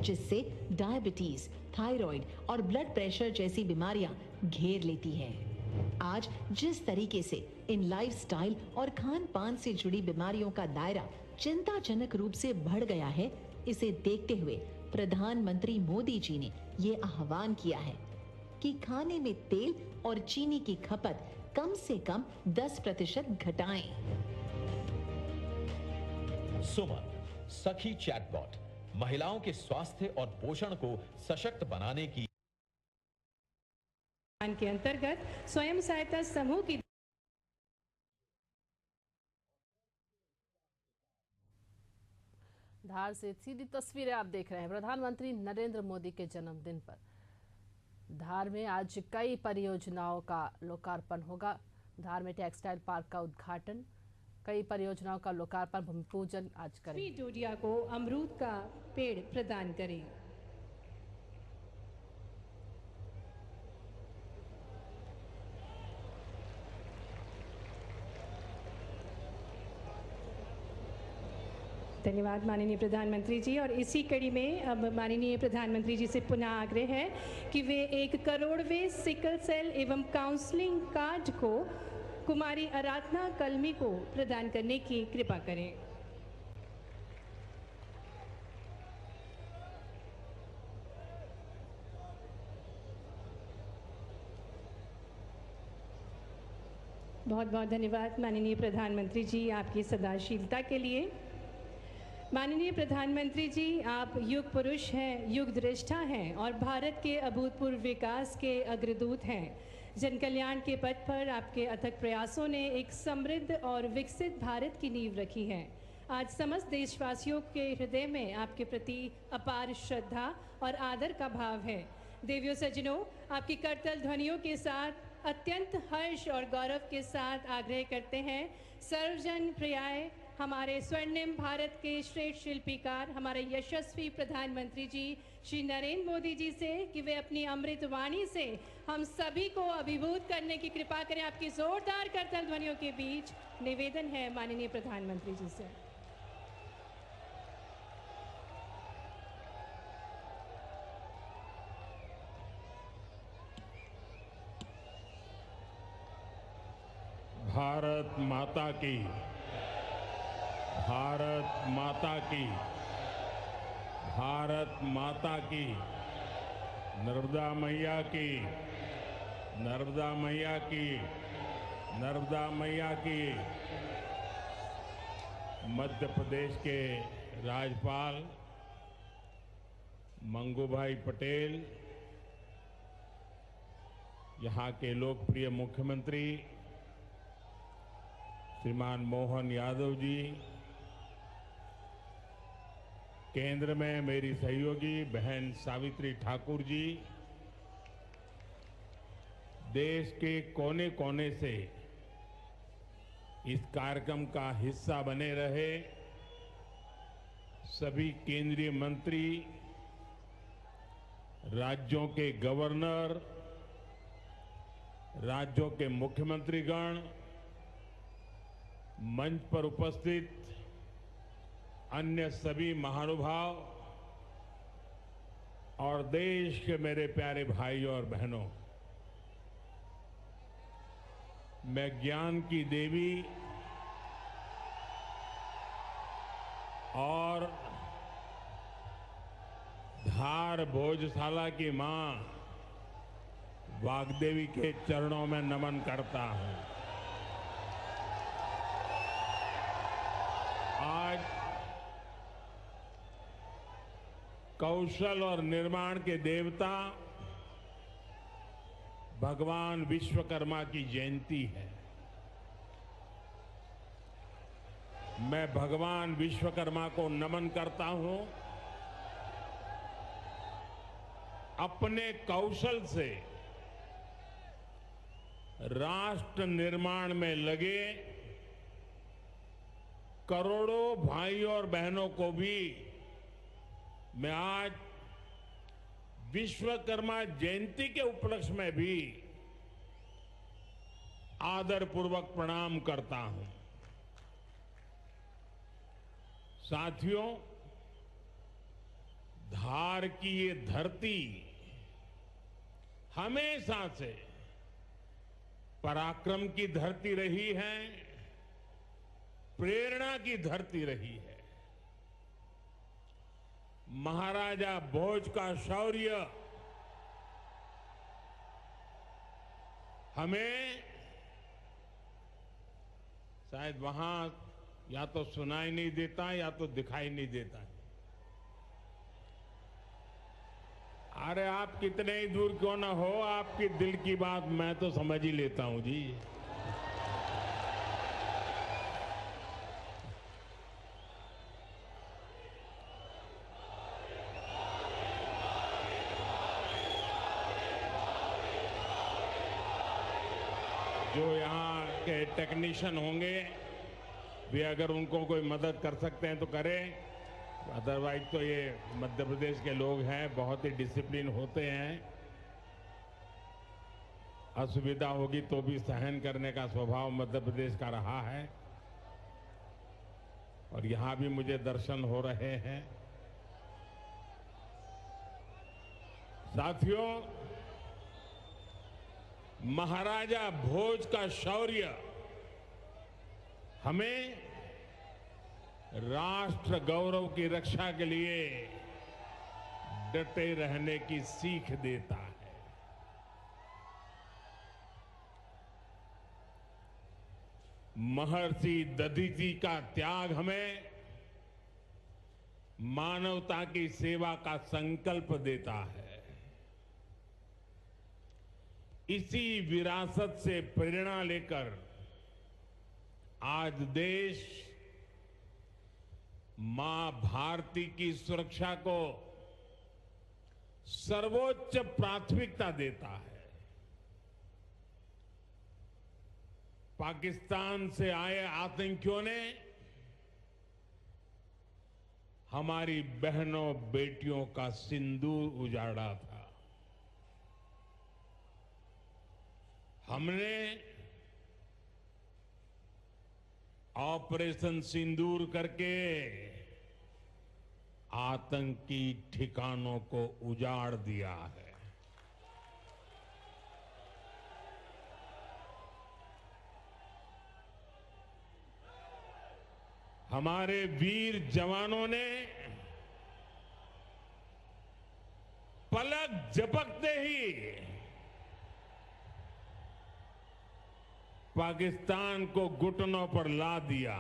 जिससे डायबिटीज, थायराइड और ब्लड प्रेशर जैसी बीमारियां घेर लेती हैं। आज जिस तरीके से इन लाइफस्टाइल और खान पान से जुड़ी बीमारियों का दायरा चिंताजनक रूप से बढ़ गया है, इसे देखते हुए प्रधानमंत्री मोदी जी ने ये आह्वान किया है कि खाने में तेल और चीनी की खपत कम से कम 10% घटाएं। सुमन, सखी चैटबॉट महिलाओं के स्वास्थ्य और पोषण को सशक्त बनाने की के अंतर्गत स्वयं सहायता समूह की धार से सीधी तस्वीरें आप देख रहे हैं। प्रधानमंत्री नरेंद्र मोदी के जन्मदिन पर धार में आज कई परियोजनाओं का लोकार्पण होगा। धार में टेक्सटाइल पार्क का उद्घाटन, कई परियोजनाओं का लोकार्पण, भूमि पूजन आज करें। डोडिया को अमरूद का पेड़ प्रदान करें। धन्यवाद माननीय प्रधानमंत्री जी। और इसी कड़ी में अब माननीय प्रधानमंत्री जी से पुनः आग्रह है कि वे 1 करोड़वें सिकल सेल एवं काउंसलिंग कार्ड को कुमारी आराधना कलमी को प्रदान करने की कृपा करें। बहुत बहुत धन्यवाद माननीय प्रधानमंत्री जी आपकी सदाशीलता के लिए। माननीय प्रधानमंत्री जी, आप युग पुरुष हैं, युग दृष्टा हैं और भारत के अभूतपूर्व विकास के अग्रदूत हैं। जन कल्याण के पथ पर आपके अथक प्रयासों ने एक समृद्ध और विकसित भारत की नींव रखी है। आज समस्त देशवासियों के हृदय में आपके प्रति अपार श्रद्धा और आदर का भाव है। देवियों सज्जनों, आपकी करतल ध्वनियों के साथ अत्यंत हर्ष और गौरव के साथ आग्रह करते हैं सर्वजन प्रियाय हमारे स्वर्णिम भारत के श्रेष्ठ शिल्पीकार हमारे यशस्वी प्रधानमंत्री जी श्री नरेंद्र मोदी जी से कि वे अपनी अमृत वाणी से हम सभी को अभिभूत करने की कृपा करें। आपकी जोरदार करतल ध्वनियों के बीच निवेदन है माननीय प्रधानमंत्री जी से। भारत माता की, भारत माता की, भारत माता की, नर्मदा मैया की, नर्मदा मैया की, नर्मदा मैया की। मध्य प्रदेश के राज्यपाल मंगूभाई पटेल, यहाँ के लोकप्रिय मुख्यमंत्री श्रीमान मोहन यादव जी, केंद्र में मेरी सहयोगी बहन सावित्री ठाकुर जी, देश के कोने कोने से इस कार्यक्रम का हिस्सा बने रहे सभी केंद्रीय मंत्री, राज्यों के गवर्नर, राज्यों के मुख्यमंत्रीगण, मंच पर उपस्थित अन्य सभी महानुभाव और देश के मेरे प्यारे भाइयों और बहनों, मैं ज्ञान की देवी और धार भोजशाला की मां वाग्देवी के चरणों में नमन करता हूं। आज कौशल और निर्माण के देवता भगवान विश्वकर्मा की जयंती है। मैं भगवान विश्वकर्मा को नमन करता हूं। अपने कौशल से राष्ट्र निर्माण में लगे करोड़ों भाइयों और बहनों को भी मैं आज विश्वकर्मा जयंती के उपलक्ष्य में भी आदरपूर्वक प्रणाम करता हूं। साथियों, धार की ये धरती हमेशा से पराक्रम की धरती रही है, प्रेरणा की धरती रही है। महाराजा भोज का शौर्य हमें शायद वहां या तो सुनाई नहीं देता या तो दिखाई नहीं देता है। अरे आप कितने ही दूर क्यों ना हो, आपकी दिल की बात मैं तो समझ ही लेता हूं जी। जो यहाँ के टेक्नीशियन होंगे भी अगर उनको कोई मदद कर सकते हैं तो करें, अदरवाइज तो ये मध्य प्रदेश के लोग हैं, बहुत ही डिसिप्लिन होते हैं। असुविधा होगी तो भी सहन करने का स्वभाव मध्य प्रदेश का रहा है और यहाँ भी मुझे दर्शन हो रहे हैं। साथियों, महाराजा भोज का शौर्य हमें राष्ट्र गौरव की रक्षा के लिए डटे रहने की सीख देता है। महर्षि दधीचि का त्याग हमें मानवता की सेवा का संकल्प देता है। इसी विरासत से प्रेरणा लेकर आज देश मां भारती की सुरक्षा को सर्वोच्च प्राथमिकता देता है। पाकिस्तान से आए आतंकियों ने हमारी बहनों बेटियों का सिंदूर उजाड़ा था। हमने ऑपरेशन सिंदूर करके आतंकी ठिकानों को उजाड़ दिया है। हमारे वीर जवानों ने पलक झपकते ही पाकिस्तान को घुटनों पर ला दिया।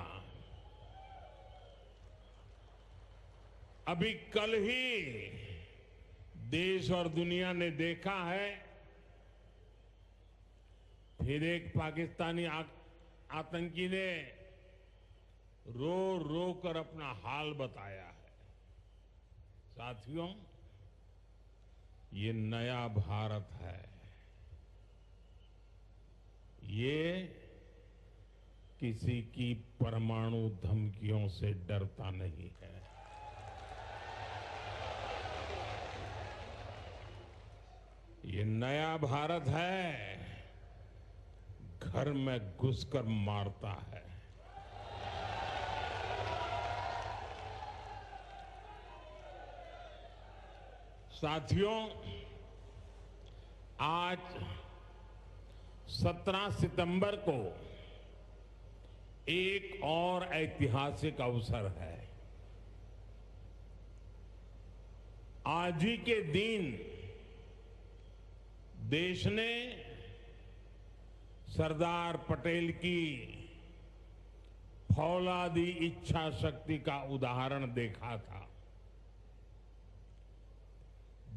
अभी कल ही देश और दुनिया ने देखा है, फिर एक पाकिस्तानी आतंकी ने रो रो कर अपना हाल बताया है। साथियों, ये नया भारत है। ये किसी की परमाणु धमकियों से डरता नहीं है। ये नया भारत है, घर में घुसकर मारता है। साथियों, आज 17 सितंबर को एक और ऐतिहासिक अवसर है। आज ही के दिन देश ने सरदार पटेल की फौलादी इच्छा शक्ति का उदाहरण देखा था।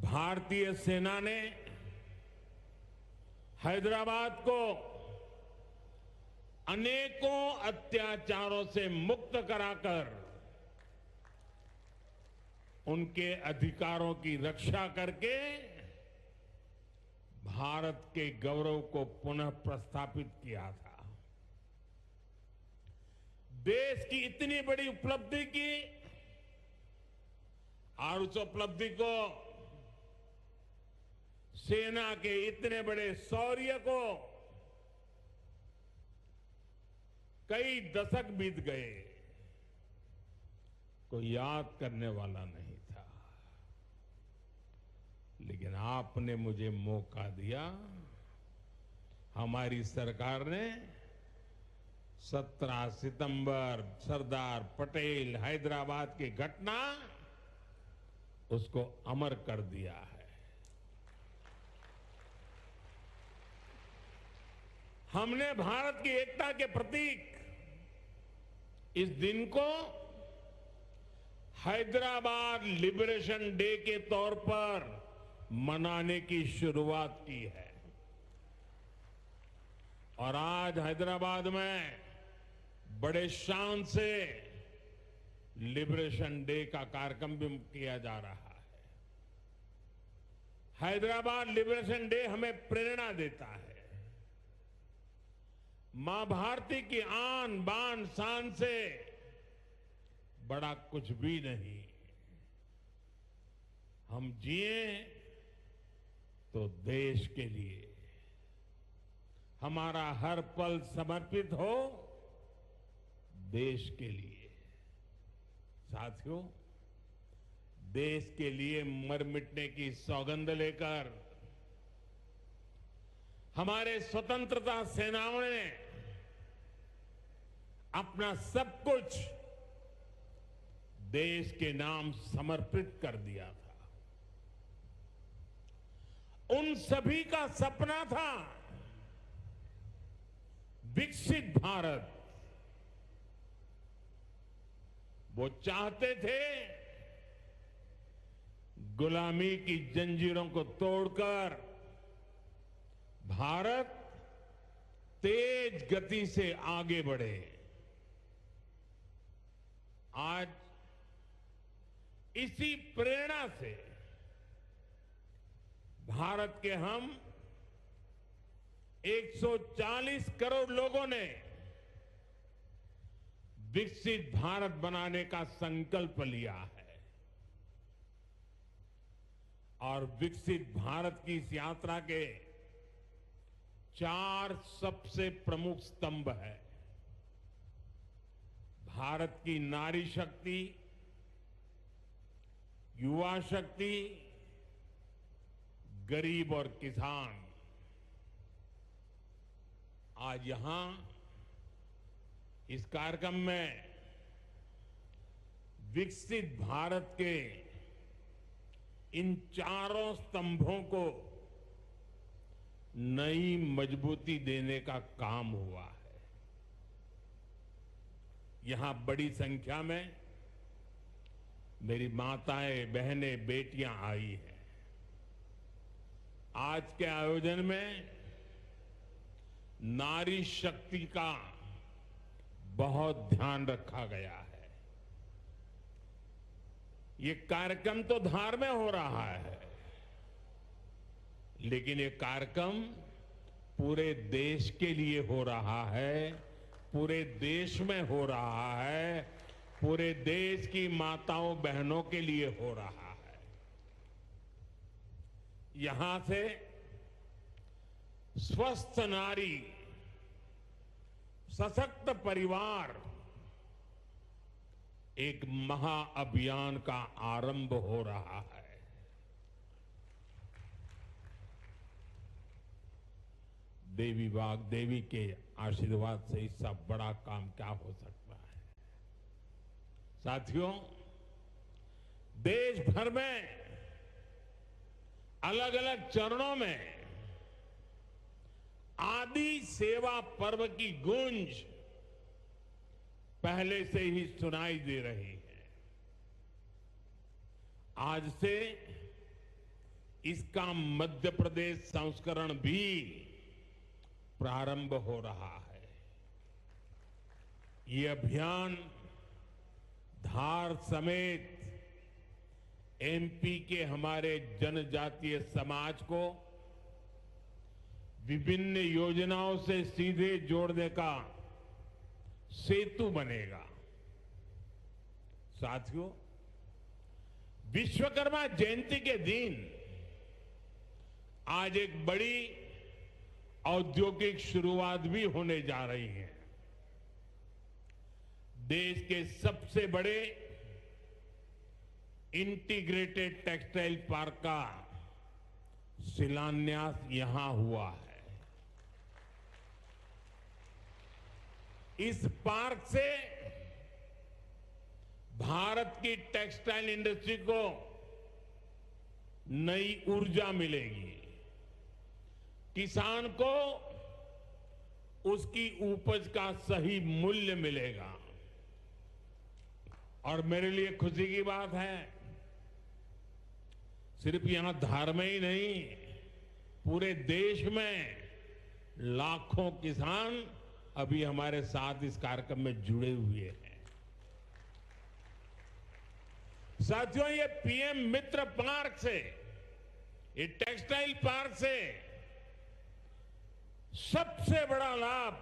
भारतीय सेना ने हैदराबाद को अनेकों अत्याचारों से मुक्त कराकर उनके अधिकारों की रक्षा करके भारत के गौरव को पुनः प्रस्थापित किया था। देश की इतनी बड़ी उपलब्धि की और उस उपलब्धि को, सेना के इतने बड़े शौर्य को कई दशक बीत गए, कोई याद करने वाला नहीं था। लेकिन आपने मुझे मौका दिया। हमारी सरकार ने 17 सितंबर सरदार पटेल हैदराबाद की घटना, उसको अमर कर दिया है। हमने भारत की एकता के प्रतीक इस दिन को हैदराबाद लिबरेशन डे के तौर पर मनाने की शुरुआत की है। और आज हैदराबाद में बड़े शान से लिबरेशन डे का कार्यक्रम भी किया जा रहा है। हैदराबाद लिबरेशन डे हमें प्रेरणा देता है। मां भारती की आन बान शान से बड़ा कुछ भी नहीं। हम जिए तो देश के लिए, हमारा हर पल समर्पित हो देश के लिए। साथियों, देश के लिए मर मिटने की सौगंध लेकर हमारे स्वतंत्रता सेनाओं ने अपना सब कुछ देश के नाम समर्पित कर दिया था। उन सभी का सपना था विकसित भारत। वो चाहते थे गुलामी की जंजीरों को तोड़कर भारत तेज गति से आगे बढ़े। आज इसी प्रेरणा से भारत के हम 140 करोड़ लोगों ने विकसित भारत बनाने का संकल्प लिया है। और विकसित भारत की इस यात्रा के 4 सबसे प्रमुख स्तंभ है। भारत की नारी शक्ति, युवा शक्ति, गरीब और किसान। आज यहां इस कार्यक्रम में विकसित भारत के इन चारों स्तंभों को नई मजबूती देने का काम हुआ है। यहां बड़ी संख्या में मेरी माताएं, बहनें, बेटियां आई हैं। आज के आयोजन में नारी शक्ति का बहुत ध्यान रखा गया है। ये कार्यक्रम तो धार में हो रहा है, लेकिन ये कार्यक्रम पूरे देश के लिए हो रहा है, पूरे देश में हो रहा है, पूरे देश की माताओं बहनों के लिए हो रहा है। यहां से स्वस्थ नारी, सशक्त परिवार एक महाअभियान का आरंभ हो रहा है। देवी वाग्देवी के आशीर्वाद से इससे बड़ा काम क्या हो सकता है। साथियों, देश भर में अलग अलग चरणों में आदि सेवा पर्व की गूंज पहले से ही सुनाई दे रही है। आज से इसका मध्य प्रदेश संस्करण भी प्रारंभ हो रहा है। ये अभियान धार समेत एमपी के हमारे जनजातीय समाज को विभिन्न योजनाओं से सीधे जोड़ने का सेतु बनेगा। साथियों, विश्वकर्मा जयंती के दिन आज एक बड़ी औद्योगिक शुरुआत भी होने जा रही है। देश के सबसे बड़े इंटीग्रेटेड टेक्सटाइल पार्क का शिलान्यास यहां हुआ है। इस पार्क से भारत की टेक्सटाइल इंडस्ट्री को नई ऊर्जा मिलेगी, किसान को उसकी उपज का सही मूल्य मिलेगा। और मेरे लिए खुशी की बात है, सिर्फ यहां धार में ही नहीं, पूरे देश में लाखों किसान अभी हमारे साथ इस कार्यक्रम में जुड़े हुए हैं। साथियों, ये पीएम मित्र पार्क से, ये टेक्सटाइल पार्क से सबसे बड़ा लाभ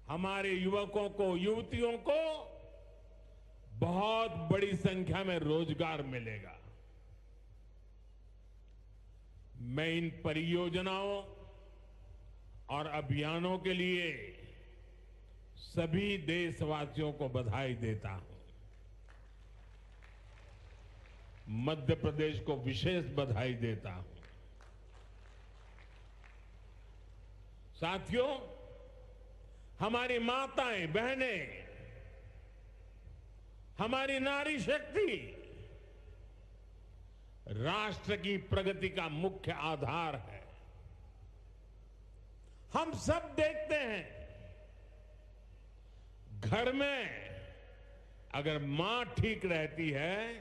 हमारे युवकों को, युवतियों को बहुत बड़ी संख्या में रोजगार मिलेगा। मैं इन परियोजनाओं और अभियानों के लिए सभी देशवासियों को बधाई देता हूं। मध्य प्रदेश को विशेष बधाई देता हूं। साथियों, हमारी माताएं, बहनें, हमारी नारी शक्ति राष्ट्र की प्रगति का मुख्य आधार है। हम सब देखते हैं, घर में अगर मां ठीक रहती है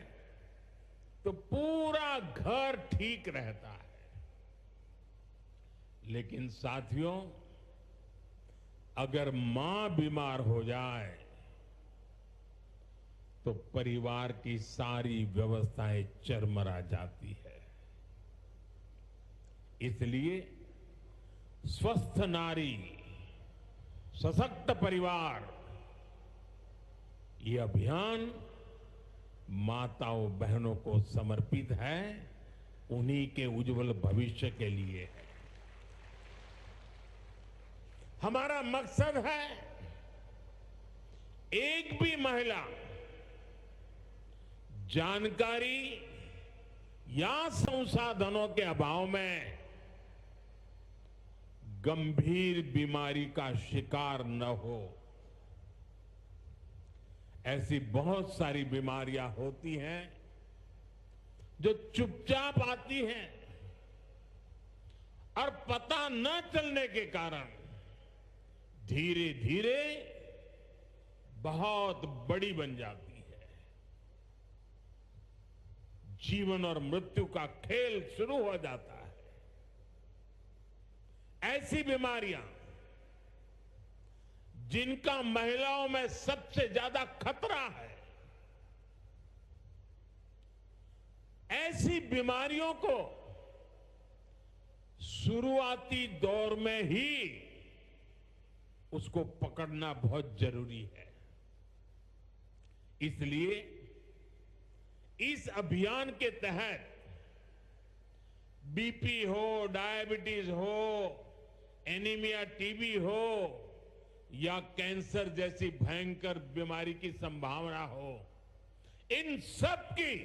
तो पूरा घर ठीक रहता है। लेकिन साथियों, अगर मां बीमार हो जाए तो परिवार की सारी व्यवस्थाएं चरमरा जाती है। इसलिए स्वस्थ नारी, सशक्त परिवार, ये अभियान माताओं बहनों को समर्पित है, उन्हीं के उज्जवल भविष्य के लिए है। हमारा मकसद है एक भी महिला जानकारी या संसाधनों के अभाव में गंभीर बीमारी का शिकार न हो। ऐसी बहुत सारी बीमारियां होती हैं जो चुपचाप आती हैं और पता न चलने के कारण धीरे धीरे बहुत बड़ी बन जाती है। जीवन और मृत्यु का खेल शुरू हो जाता है। ऐसी बीमारियां जिनका महिलाओं में सबसे ज्यादा खतरा है, ऐसी बीमारियों को शुरुआती दौर में ही उसको पकड़ना बहुत जरूरी है। इसलिए इस अभियान के तहत बीपी हो, डायबिटीज हो, एनीमिया, टीबी हो या कैंसर जैसी भयंकर बीमारी की संभावना हो, इन सब की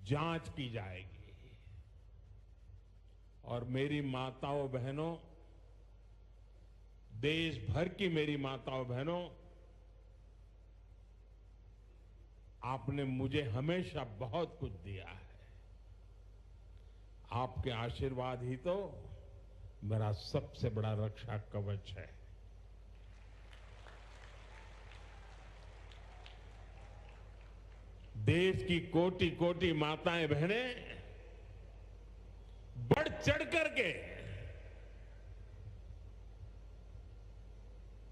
जांच की जाएगी। और मेरी माताओं बहनों, देश भर की मेरी माताओं बहनों, आपने मुझे हमेशा बहुत कुछ दिया है। आपके आशीर्वाद ही तो मेरा सबसे बड़ा रक्षा कवच है। देश की कोटि कोटि माताएं बहनें बढ़ चढ़ करके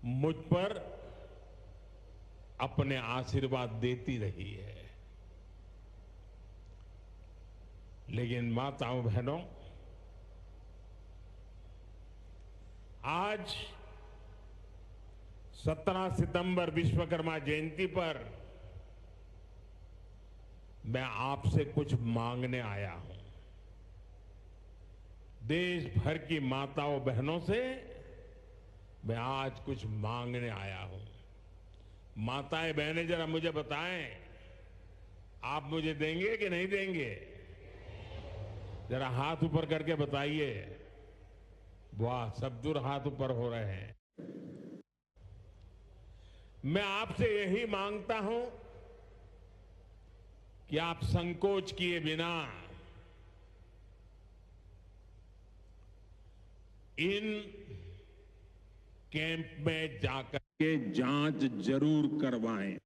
मुझ पर अपने आशीर्वाद देती रही है। लेकिन माताओं बहनों, आज 17 सितंबर विश्वकर्मा जयंती पर मैं आपसे कुछ मांगने आया हूं। देश भर की माताओं बहनों से मैं आज कुछ मांगने आया हूं। माताएं बहनें, जरा मुझे बताएं, आप मुझे देंगे कि नहीं देंगे? जरा हाथ ऊपर करके बताइए। वाह, सब दूर हाथ ऊपर हो रहे हैं। मैं आपसे यही मांगता हूं कि आप संकोच किए बिना इन कैंप में जाकर के जांच जरूर करवाएं।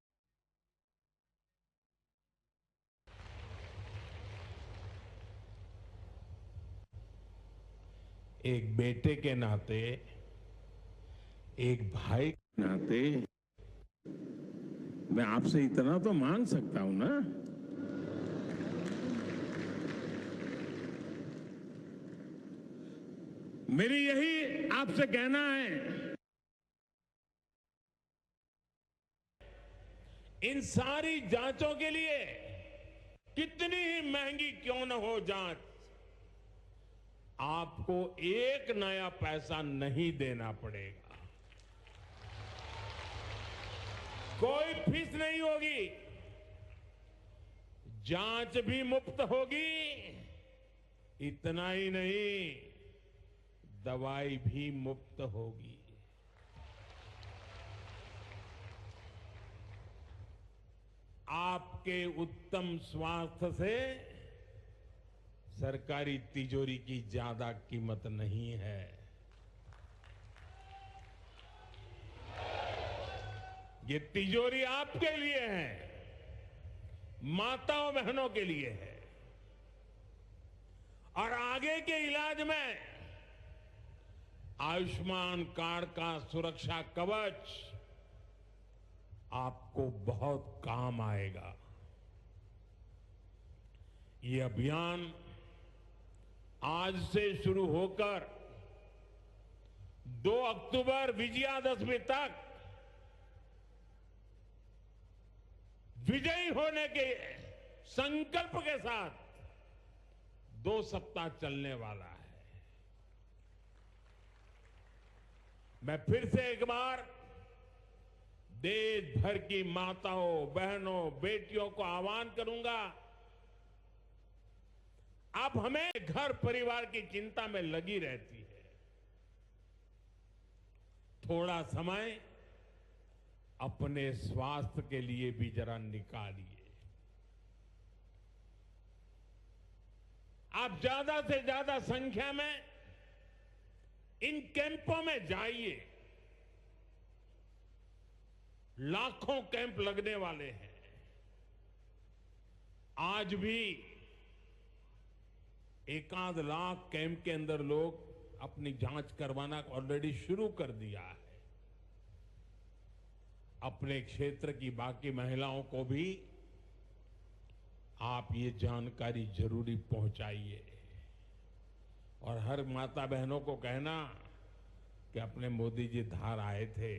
एक बेटे के नाते, एक भाई के नाते मैं आपसे इतना तो मांग सकता हूं ना। मेरी यही आपसे कहना है। इन सारी जांचों के लिए कितनी ही महंगी क्यों न हो जांच, आपको एक नया पैसा नहीं देना पड़ेगा। कोई फीस नहीं होगी, जांच भी मुफ्त होगी। इतना ही नहीं, दवाई भी मुफ्त होगी। आपके उत्तम स्वास्थ्य से सरकारी तिजोरी की ज्यादा कीमत नहीं है। ये तिजोरी आपके लिए है, माताओं बहनों के लिए है। और आगे के इलाज में आयुष्मान कार्ड का सुरक्षा कवच आपको बहुत काम आएगा। ये अभियान आज से शुरू होकर 2 अक्टूबर विजयादशमी तक विजयी होने के संकल्प के साथ 2 सप्ताह चलने वाला है। मैं फिर से एक बार देश भर की माताओं, बहनों, बेटियों को आह्वान करूंगा, आप हमें घर परिवार की चिंता में लगी रहती है। थोड़ा समय अपने स्वास्थ्य के लिए भी जरा निकालिए। आप ज्यादा से ज्यादा संख्या में इन कैंपों में जाइए। लाखों कैंप लगने वाले हैं। आज आज भी एकाध लाख कैंप के अंदर लोग अपनी जांच करवाना ऑलरेडी शुरू कर दिया है। अपने क्षेत्र की बाकी महिलाओं को भी आप ये जानकारी जरूरी पहुंचाइए और हर माता बहनों को कहना कि अपने मोदी जी धार आए थे,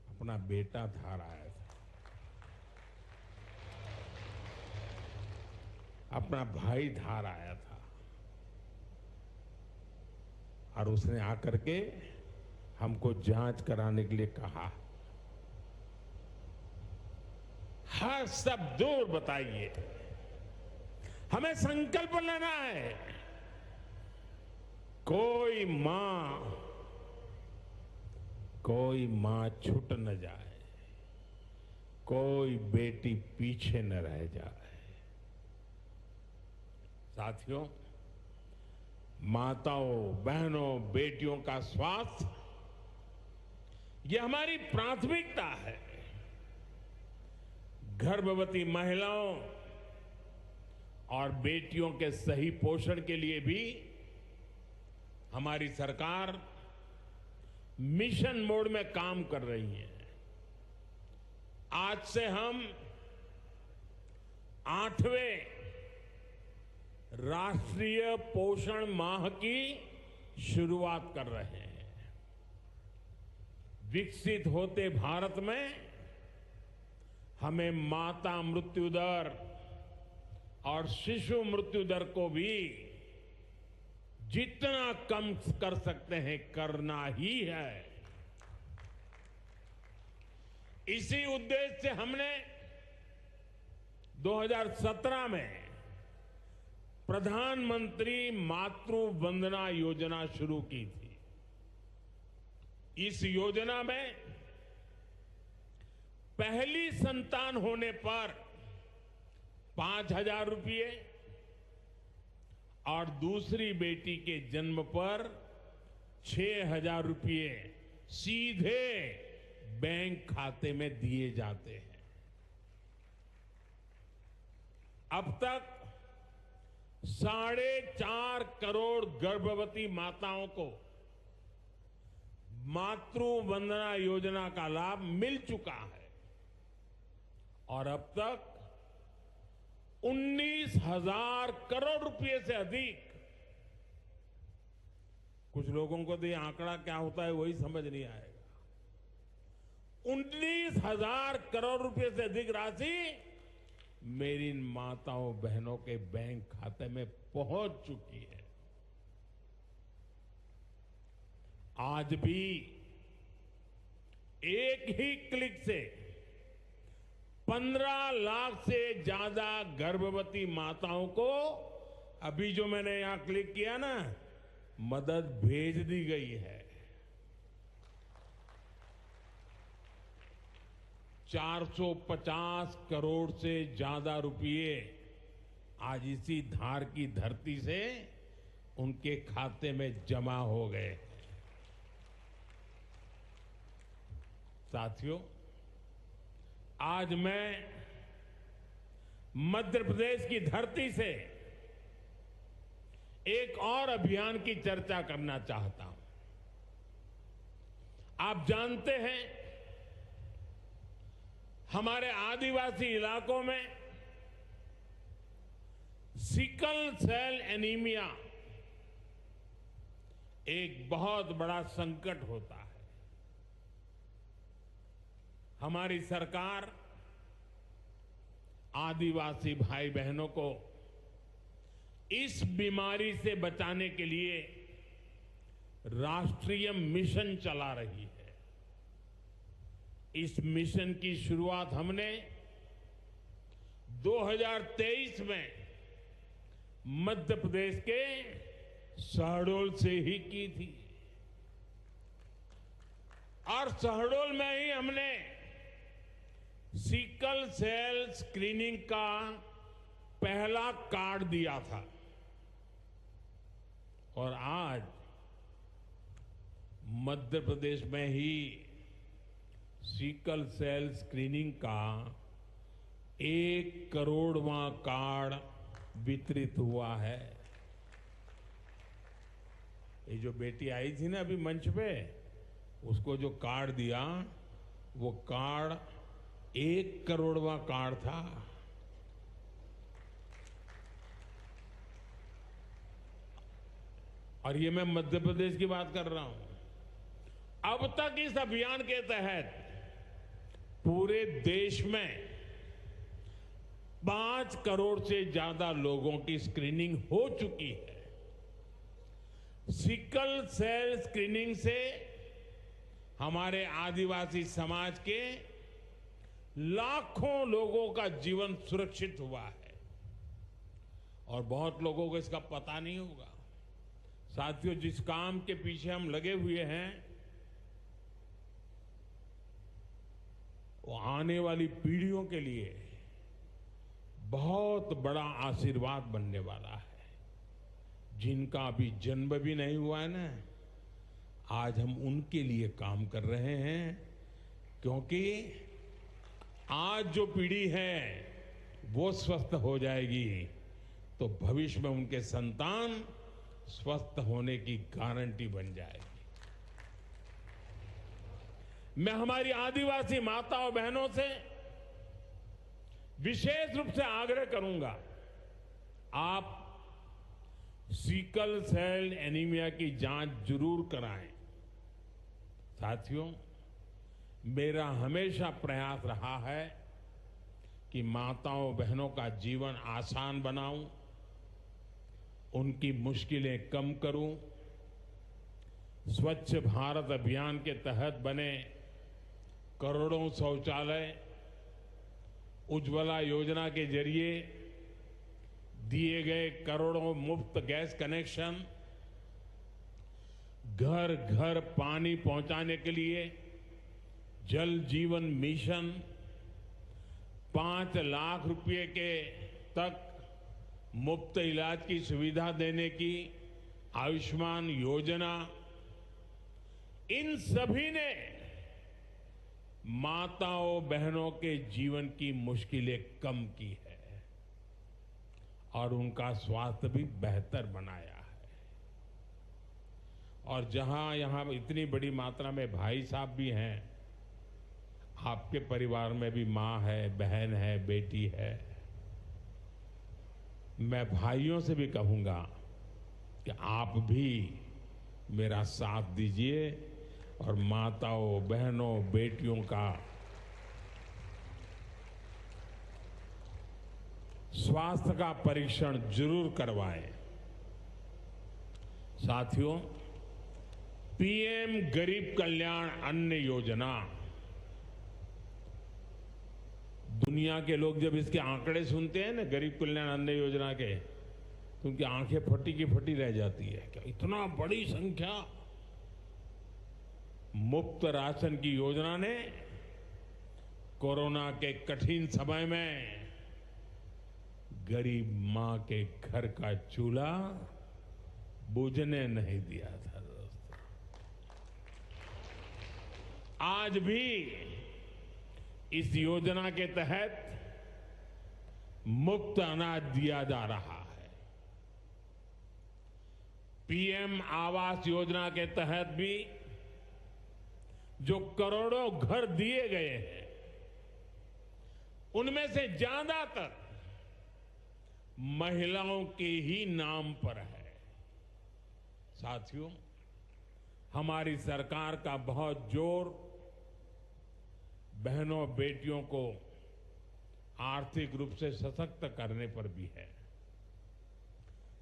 अपना बेटा धार आया था, अपना भाई धार आया था और उसने आकर के हमको जांच कराने के लिए कहा। हर सब दूर बताइए, हमें संकल्प लेना है। कोई मां छूट न जाए, कोई बेटी पीछे न रह जाए। साथियों, माताओं, बहनों, बेटियों का स्वास्थ्य ये हमारी प्राथमिकता है। गर्भवती महिलाओं और बेटियों के सही पोषण के लिए भी हमारी सरकार मिशन मोड में काम कर रही है। आज से हम 8वें राष्ट्रीय पोषण माह की शुरुआत कर रहे हैं। विकसित होते भारत में हमें माता मृत्यु दर और शिशु मृत्यु दर को भी जितना कम कर सकते हैं करना ही है। इसी उद्देश्य से हमने 2017 में प्रधानमंत्री मातृ वंदना योजना शुरू की थी। इस योजना में पहली संतान होने पर 5,000 रुपये और दूसरी बेटी के जन्म पर 6,000 रुपये सीधे बैंक खाते में दिए जाते हैं। अब तक 4.5 करोड़ गर्भवती माताओं को मातृ वंदना योजना का लाभ मिल चुका है और अब तक 19,000 करोड़ रुपए से अधिक, कुछ लोगों को तो ये आंकड़ा क्या होता है वही समझ नहीं आएगा, 19,000 करोड़ रुपए से अधिक राशि मेरी माताओं बहनों के बैंक खाते में पहुंच चुकी है। आज भी एक ही क्लिक से 15 लाख से ज्यादा गर्भवती माताओं को अभी जो मैंने यहां क्लिक किया ना, मदद भेज दी गई है। 450 करोड़ से ज्यादा रुपये आज इसी धार की धरती से उनके खाते में जमा हो गए। साथियों, आज मैं मध्य प्रदेश की धरती से एक और अभियान की चर्चा करना चाहता हूं। आप जानते हैं, हमारे आदिवासी इलाकों में सिकल सेल एनीमिया एक बहुत बड़ा संकट होता है। हमारी सरकार आदिवासी भाई बहनों को इस बीमारी से बचाने के लिए राष्ट्रीय मिशन चला रही है। इस मिशन की शुरुआत हमने 2023 में मध्य प्रदेश के शहडोल से ही की थी और शहडोल में ही हमने सिकल सेल स्क्रीनिंग का पहला कार्ड दिया था और आज मध्य प्रदेश में ही सिकल सेल स्क्रीनिंग का 1 करोड़वां कार्ड वितरित हुआ है। ये जो बेटी आई थी ना अभी मंच पे, उसको जो कार्ड दिया वो कार्ड 1 करोड़वां कार्ड था। और ये मैं मध्य प्रदेश की बात कर रहा हूं। अब तक इस अभियान के तहत पूरे देश में 5 करोड़ से ज्यादा लोगों की स्क्रीनिंग हो चुकी है। सिकल सेल स्क्रीनिंग से हमारे आदिवासी समाज के लाखों लोगों का जीवन सुरक्षित हुआ है और बहुत लोगों को इसका पता नहीं होगा। साथियों, जिस काम के पीछे हम लगे हुए हैं वो आने वाली पीढ़ियों के लिए बहुत बड़ा आशीर्वाद बनने वाला है। जिनका अभी जन्म भी नहीं हुआ है ना, आज हम उनके लिए काम कर रहे हैं, क्योंकि आज जो पीढ़ी है वो स्वस्थ हो जाएगी तो भविष्य में उनके संतान स्वस्थ होने की गारंटी बन जाएगी। मैं हमारी आदिवासी माताओं बहनों से विशेष रूप से आग्रह करूंगा, आप सिकल सेल एनीमिया की जांच जरूर कराएं। साथियों, मेरा हमेशा प्रयास रहा है कि माताओं बहनों का जीवन आसान बनाऊं, उनकी मुश्किलें कम करूं। स्वच्छ भारत अभियान के तहत बने करोड़ों शौचालय, उज्ज्वला योजना के जरिए दिए गए करोड़ों मुफ्त गैस कनेक्शन, घर घर पानी पहुंचाने के लिए जल जीवन मिशन, 5 लाख रुपए के तक मुफ्त इलाज की सुविधा देने की आयुष्मान योजना, इन सभी ने माताओं बहनों के जीवन की मुश्किलें कम की है और उनका स्वास्थ्य भी बेहतर बनाया है। और जहां यहां इतनी बड़ी मात्रा में भाई साहब भी हैं, आपके परिवार में भी मां है, बहन है, बेटी है, मैं भाइयों से भी कहूंगा कि आप भी मेरा साथ दीजिए और माताओं बहनों बेटियों का स्वास्थ्य का परीक्षण जरूर करवाएं। साथियों, पीएम गरीब कल्याण अन्न योजना, दुनिया के लोग जब इसके आंकड़े सुनते हैं ना गरीब कल्याण अन्न योजना के, तो उनकी आंखें फटी की फटी रह जाती है। क्या इतना बड़ी संख्या! मुफ्त राशन की योजना ने कोरोना के कठिन समय में गरीब मां के घर का चूल्हा बुझने नहीं दिया था। दोस्तों, आज भी इस योजना के तहत मुफ्त अनाज दिया जा रहा है। पीएम आवास योजना के तहत भी जो करोड़ों घर दिए गए हैं, उनमें से ज्यादातर महिलाओं के ही नाम पर है। साथियों, हमारी सरकार का बहुत जोर बहनों बेटियों को आर्थिक रूप से सशक्त करने पर भी है।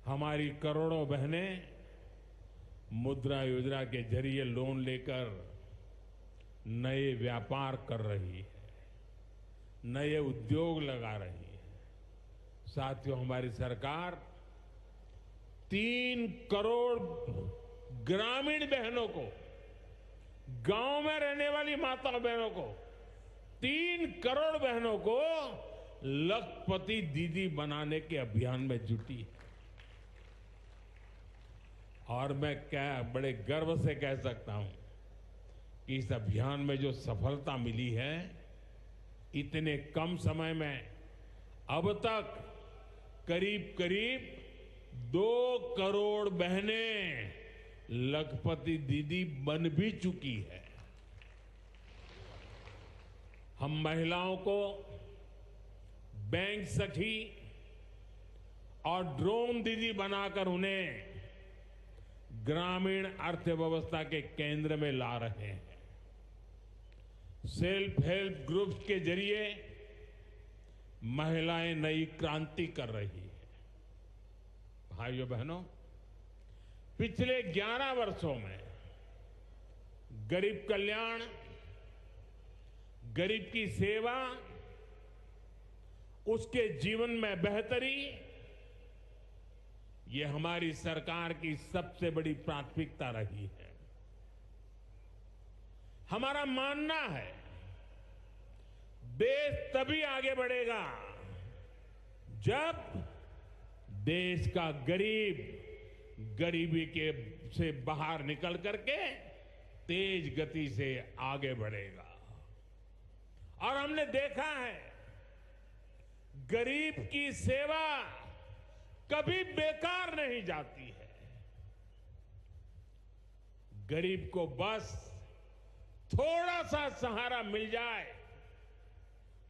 हमारी करोड़ों बहनें मुद्रा योजना के जरिए लोन लेकर नए व्यापार कर रही है, नए उद्योग लगा रही है। साथियों, हमारी सरकार 3 करोड़ ग्रामीण बहनों को, गांव में रहने वाली माताओं बहनों को, 3 करोड़ बहनों को लखपति दीदी बनाने के अभियान में जुटी है। और मैं बड़े गर्व से कह सकता हूं कि इस अभियान में जो सफलता मिली है, इतने कम समय में अब तक करीब करीब 2 करोड़ बहनें लखपति दीदी बन भी चुकी है। हम महिलाओं को बैंक सखी और ड्रोन दीदी बनाकर उन्हें ग्रामीण अर्थव्यवस्था के केंद्र में ला रहे हैं। सेल्फ हेल्प ग्रुप्स के जरिए महिलाएं नई क्रांति कर रही है। भाइयों बहनों, पिछले 11 वर्षों में गरीब कल्याण, गरीब की सेवा, उसके जीवन में बेहतरी, ये हमारी सरकार की सबसे बड़ी प्राथमिकता रही है। हमारा मानना है देश तभी आगे बढ़ेगा जब देश का गरीब गरीबी के से बाहर निकल करके तेज गति से आगे बढ़ेगा। और हमने देखा है गरीब की सेवा कभी बेकार नहीं जाती है। गरीब को बस थोड़ा सा सहारा मिल जाए,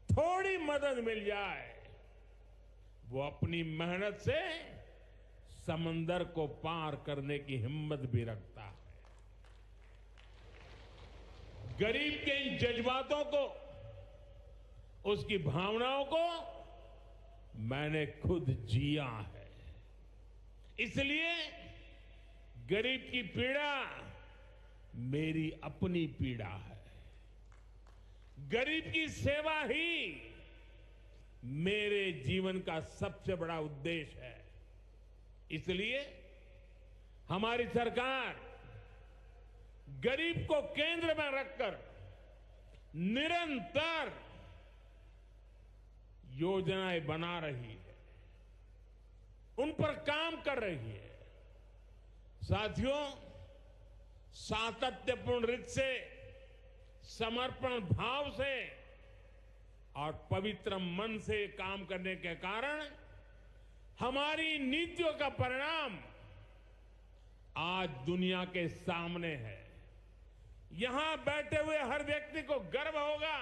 थोड़ी मदद मिल जाए, वो अपनी मेहनत से समंदर को पार करने की हिम्मत भी रखता है। गरीब के इन जज्बातों को, उसकी भावनाओं को मैंने खुद जिया है। इसलिए गरीब की पीड़ा मेरी अपनी पीड़ा है। गरीब की सेवा ही मेरे जीवन का सबसे बड़ा उद्देश्य है। इसलिए हमारी सरकार गरीब को केंद्र में रखकर निरंतर योजनाएं बना रही है, उन पर काम कर रही है। साथियों, सातत्यपूर्ण रीत से, समर्पण भाव से और पवित्र मन से काम करने के कारण हमारी नीतियों का परिणाम आज दुनिया के सामने है। यहां बैठे हुए हर व्यक्ति को गर्व होगा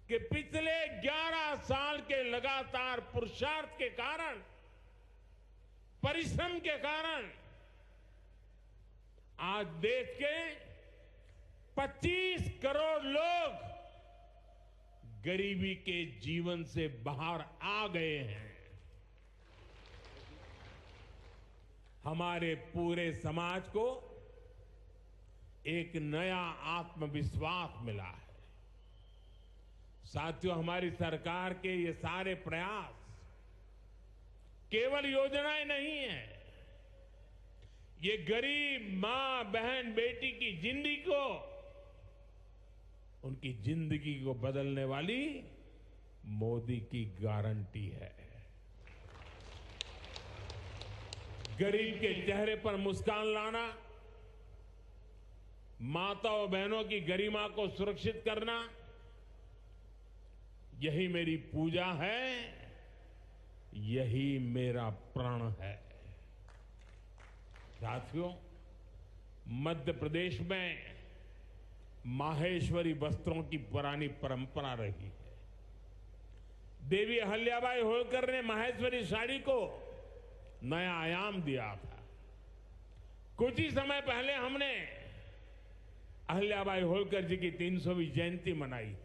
कि पिछले 11 साल के लगातार पुरुषार्थ के कारण, परिश्रम के कारण आज देश के 25 करोड़ लोग गरीबी के जीवन से बाहर आ गए हैं। हमारे पूरे समाज को एक नया आत्मविश्वास मिला है। साथियों, हमारी सरकार के ये सारे प्रयास केवल योजनाएं नहीं है, ये गरीब मां, बहन, बेटी की जिंदगी को, उनकी जिंदगी को बदलने वाली मोदी की गारंटी है। गरीब के चेहरे पर मुस्कान लाना, माता और बहनों की गरिमा को सुरक्षित करना, यही मेरी पूजा है, यही मेरा प्रण है। साथियों, मध्य प्रदेश में माहेश्वरी वस्त्रों की पुरानी परंपरा रही है। देवी अहल्याबाई होलकर ने माहेश्वरी साड़ी को नया आयाम दिया था। कुछ ही समय पहले हमने अहल्याबाई होलकर जी की 300वीं जयंती मनाई है।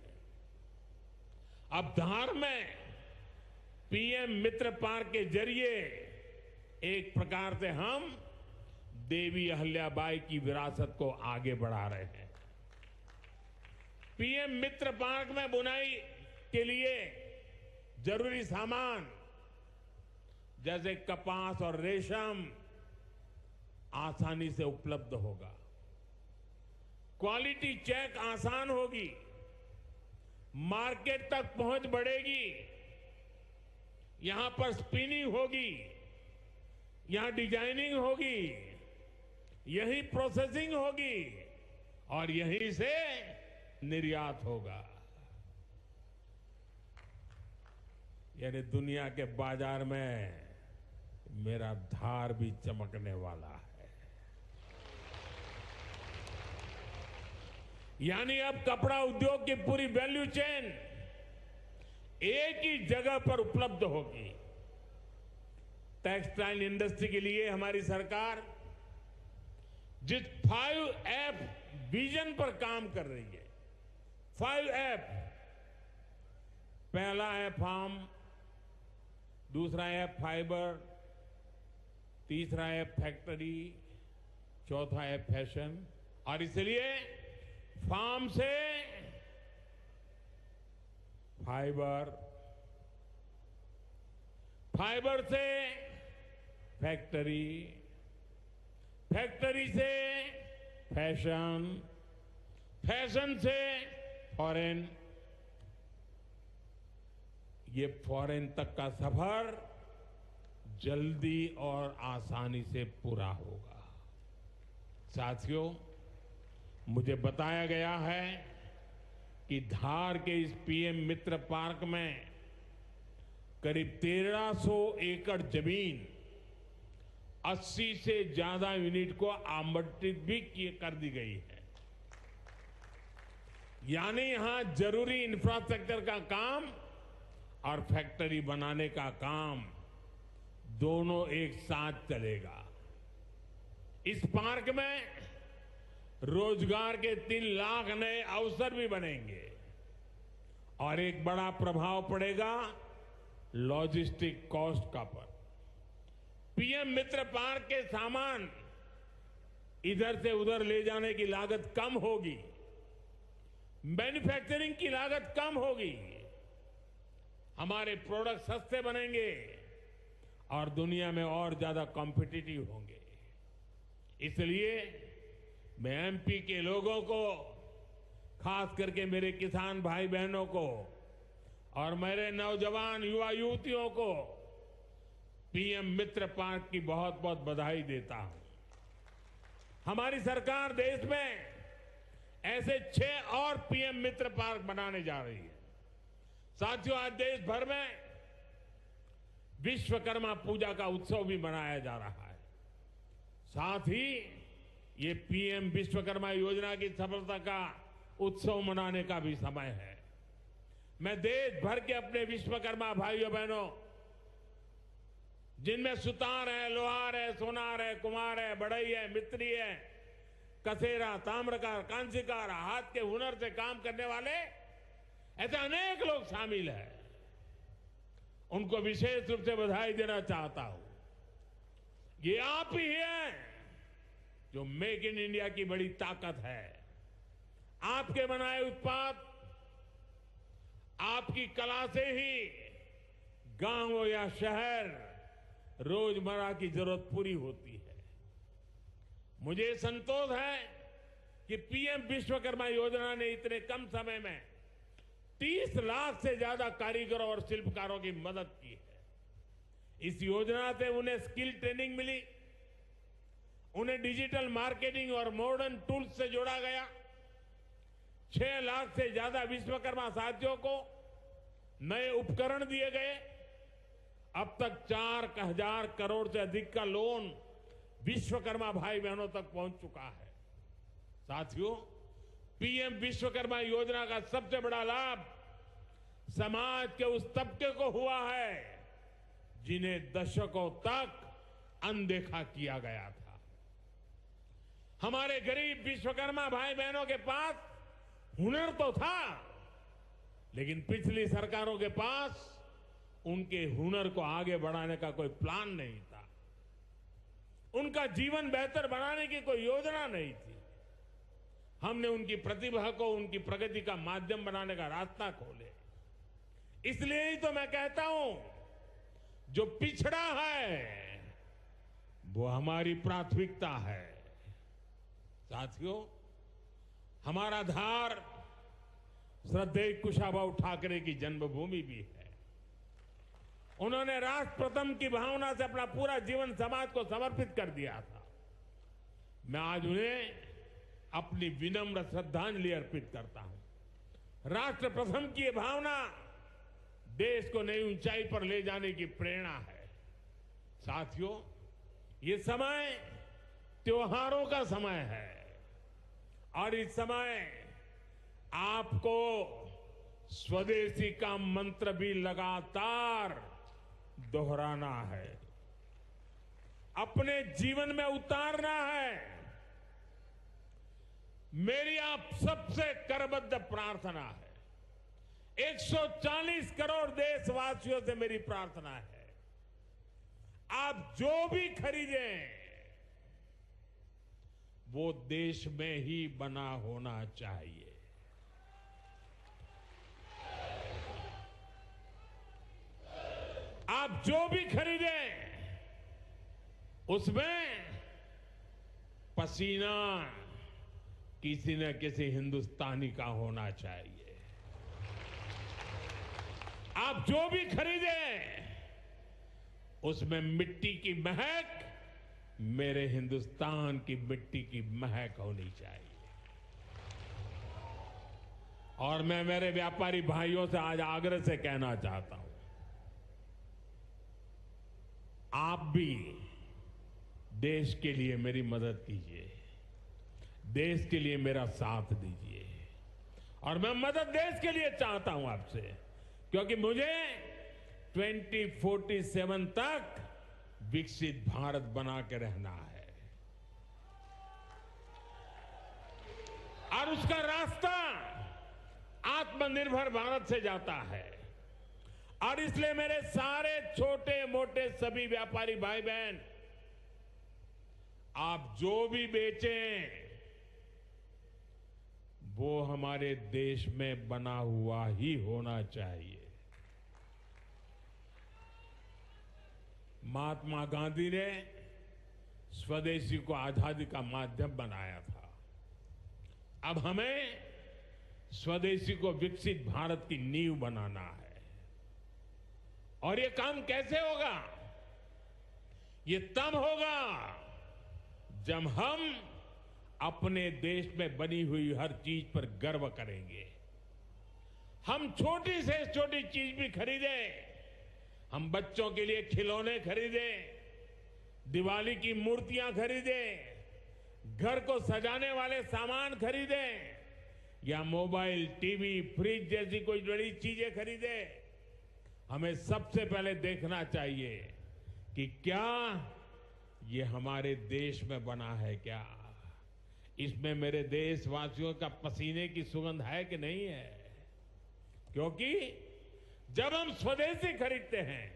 अब धार में पीएम मित्र पार्क के जरिए एक प्रकार से हम देवी अहल्याबाई की विरासत को आगे बढ़ा रहे हैं। पीएम मित्र पार्क में बुनाई के लिए जरूरी सामान जैसे कपास और रेशम आसानी से उपलब्ध होगा। क्वालिटी चेक आसान होगी, मार्केट तक पहुंच बढ़ेगी। यहां पर स्पिनिंग होगी, यहां डिजाइनिंग होगी, यही प्रोसेसिंग होगी और यहीं से निर्यात होगा। यानी दुनिया के बाजार में मेरा धार भी चमकने वाला है। यानी अब कपड़ा उद्योग की पूरी वैल्यू चेन एक ही जगह पर उपलब्ध होगी। टेक्सटाइल इंडस्ट्री के लिए हमारी सरकार जिस 5F विजन पर काम कर रही है, 5F, पहला है फार्म, दूसरा है फाइबर, तीसरा है फैक्ट्री, चौथा है फैशन। और इसलिए फार्म से फाइबर, फाइबर से फैक्ट्री, फैक्ट्री से फैशन, फैशन से फॉरेन, ये फॉरेन तक का सफर जल्दी और आसानी से पूरा होगा। साथियों, मुझे बताया गया है कि धार के इस पीएम मित्र पार्क में करीब 1300 एकड़ जमीन 80 से ज्यादा यूनिट को आवंटित भी कर दी गई है। यानी यहां जरूरी इंफ्रास्ट्रक्चर का काम और फैक्ट्री बनाने का काम दोनों एक साथ चलेगा। इस पार्क में रोजगार के 3 लाख नए अवसर भी बनेंगे और एक बड़ा प्रभाव पड़ेगा लॉजिस्टिक कॉस्ट का पर। पीएम मित्र पार्क के सामान इधर से उधर ले जाने की लागत कम होगी, मैन्युफैक्चरिंग की लागत कम होगी, हमारे प्रोडक्ट सस्ते बनेंगे और दुनिया में और ज्यादा कॉम्पिटिटिव होंगे। इसलिए मैं एमपी के लोगों को, खास करके मेरे किसान भाई बहनों को और मेरे नौजवान युवा युवतियों को पीएम मित्र पार्क की बहुत बहुत बधाई देता हूं। हमारी सरकार देश में ऐसे 6 और पीएम मित्र पार्क बनाने जा रही है। साथियों, आज देश भर में विश्वकर्मा पूजा का उत्सव भी मनाया जा रहा है। साथ ही ये पीएम विश्वकर्मा योजना की सफलता का उत्सव मनाने का भी समय है। मैं देश भर के अपने विश्वकर्मा भाइयों बहनों, जिनमें सुतार है, लोहार है, सोनार है, कुम्हार है, बढ़ई है, मिस्त्री है, कसेरा, ताम्रकार, कांसीकार, हाथ के हुनर से काम करने वाले ऐसे अनेक लोग शामिल हैं, उनको विशेष रूप से बधाई देना चाहता हूं। ये आप ही हैं जो मेक इन इंडिया की बड़ी ताकत है। आपके बनाए उत्पाद, आपकी कला से ही गांव या शहर रोजमर्रा की जरूरत पूरी होती है। मुझे संतोष है कि पीएम विश्वकर्मा योजना ने इतने कम समय में 30 लाख से ज्यादा कारीगरों और शिल्पकारों की मदद की है। इस योजना से उन्हें स्किल ट्रेनिंग मिली, उन्हें डिजिटल मार्केटिंग और मॉडर्न टूल्स से जोड़ा गया। 6 लाख से ज्यादा विश्वकर्मा साथियों को नए उपकरण दिए गए। अब तक 4,000 करोड़ से अधिक का लोन विश्वकर्मा भाई बहनों तक पहुंच चुका है। साथियों, पीएम विश्वकर्मा योजना का सबसे बड़ा लाभ समाज के उस तबके को हुआ है जिन्हें दशकों तक अनदेखा किया गया था। हमारे गरीब विश्वकर्मा भाई बहनों के पास हुनर तो था, लेकिन पिछली सरकारों के पास उनके हुनर को आगे बढ़ाने का कोई प्लान नहीं था। उनका जीवन बेहतर बनाने की कोई योजना नहीं थी। हमने उनकी प्रतिभा को उनकी प्रगति का माध्यम बनाने का रास्ता खोले। इसलिए ही तो मैं कहता हूं, जो पिछड़ा है वो हमारी प्राथमिकता है। साथियों, हमारा धार श्रद्धेय कुशाभाऊ ठाकरे की जन्मभूमि भी है। उन्होंने राष्ट्र प्रथम की भावना से अपना पूरा जीवन समाज को समर्पित कर दिया था। मैं आज उन्हें अपनी विनम्र श्रद्धांजलि अर्पित करता हूं। राष्ट्र प्रथम की ये भावना देश को नई ऊंचाई पर ले जाने की प्रेरणा है। साथियों, ये समय त्योहारों का समय है और इस समय आपको स्वदेशी का मंत्र भी लगातार दोहराना है, अपने जीवन में उतारना है। मेरी आप सबसे करबद्ध प्रार्थना है, 140 करोड़ देशवासियों से मेरी प्रार्थना है, आप जो भी खरीदें वो देश में ही बना होना चाहिए। आप जो भी खरीदें उसमें पसीना किसी न किसी हिंदुस्तानी का होना चाहिए। आप जो भी खरीदें उसमें मिट्टी की महक मेरे हिंदुस्तान की मिट्टी की महक होनी चाहिए। और मैं मेरे व्यापारी भाइयों से आज आग्रह से कहना चाहता हूं, आप भी देश के लिए मेरी मदद कीजिए, देश के लिए मेरा साथ दीजिए। और मैं मदद देश के लिए चाहता हूं आपसे, क्योंकि मुझे 2047 तक विकसित भारत बना के रहना है और उसका रास्ता आत्मनिर्भर भारत से जाता है। और इसलिए मेरे सारे छोटे मोटे सभी व्यापारी भाई बहन, आप जो भी बेचें वो हमारे देश में बना हुआ ही होना चाहिए। महात्मा गांधी ने स्वदेशी को आजादी का माध्यम बनाया था। अब हमें स्वदेशी को विकसित भारत की नींव बनाना है। और ये काम कैसे होगा? ये तब होगा जब हम अपने देश में बनी हुई हर चीज पर गर्व करेंगे। हम छोटी से छोटी चीज भी खरीदें, हम बच्चों के लिए खिलौने खरीदें, दिवाली की मूर्तियां खरीदें, घर को सजाने वाले सामान खरीदें या मोबाइल, टीवी, फ्रिज जैसी कोई बड़ी चीजें खरीदें, हमें सबसे पहले देखना चाहिए कि क्या ये हमारे देश में बना है, क्या इसमें मेरे देशवासियों का पसीने की सुगंध है कि नहीं है। क्योंकि जब हम स्वदेशी खरीदते हैं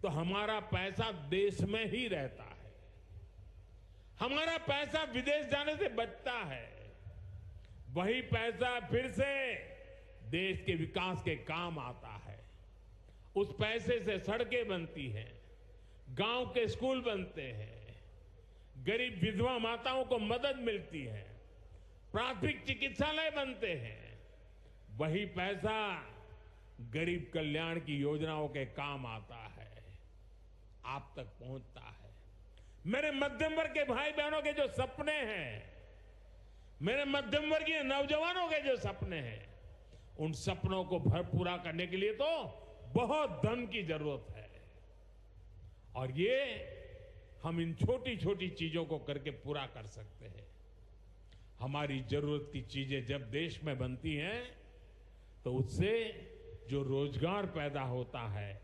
तो हमारा पैसा देश में ही रहता है, हमारा पैसा विदेश जाने से बचता है। वही पैसा फिर से देश के विकास के काम आता है। उस पैसे से सड़कें बनती हैं, गांव के स्कूल बनते हैं, गरीब विधवा माताओं को मदद मिलती है, प्राथमिक चिकित्सालय बनते हैं। वही पैसा गरीब कल्याण की योजनाओं के काम आता है, आप तक पहुंचता है। मेरे मध्यम वर्ग के भाई बहनों के जो सपने हैं, मेरे मध्यम वर्गीय नौजवानों के जो सपने हैं, उन सपनों को पूरा करने के लिए तो बहुत धन की जरूरत है। और ये हम इन छोटी छोटी चीजों को करके पूरा कर सकते हैं। हमारी जरूरत की चीजें जब देश में बनती हैं तो उससे जो रोजगार पैदा होता है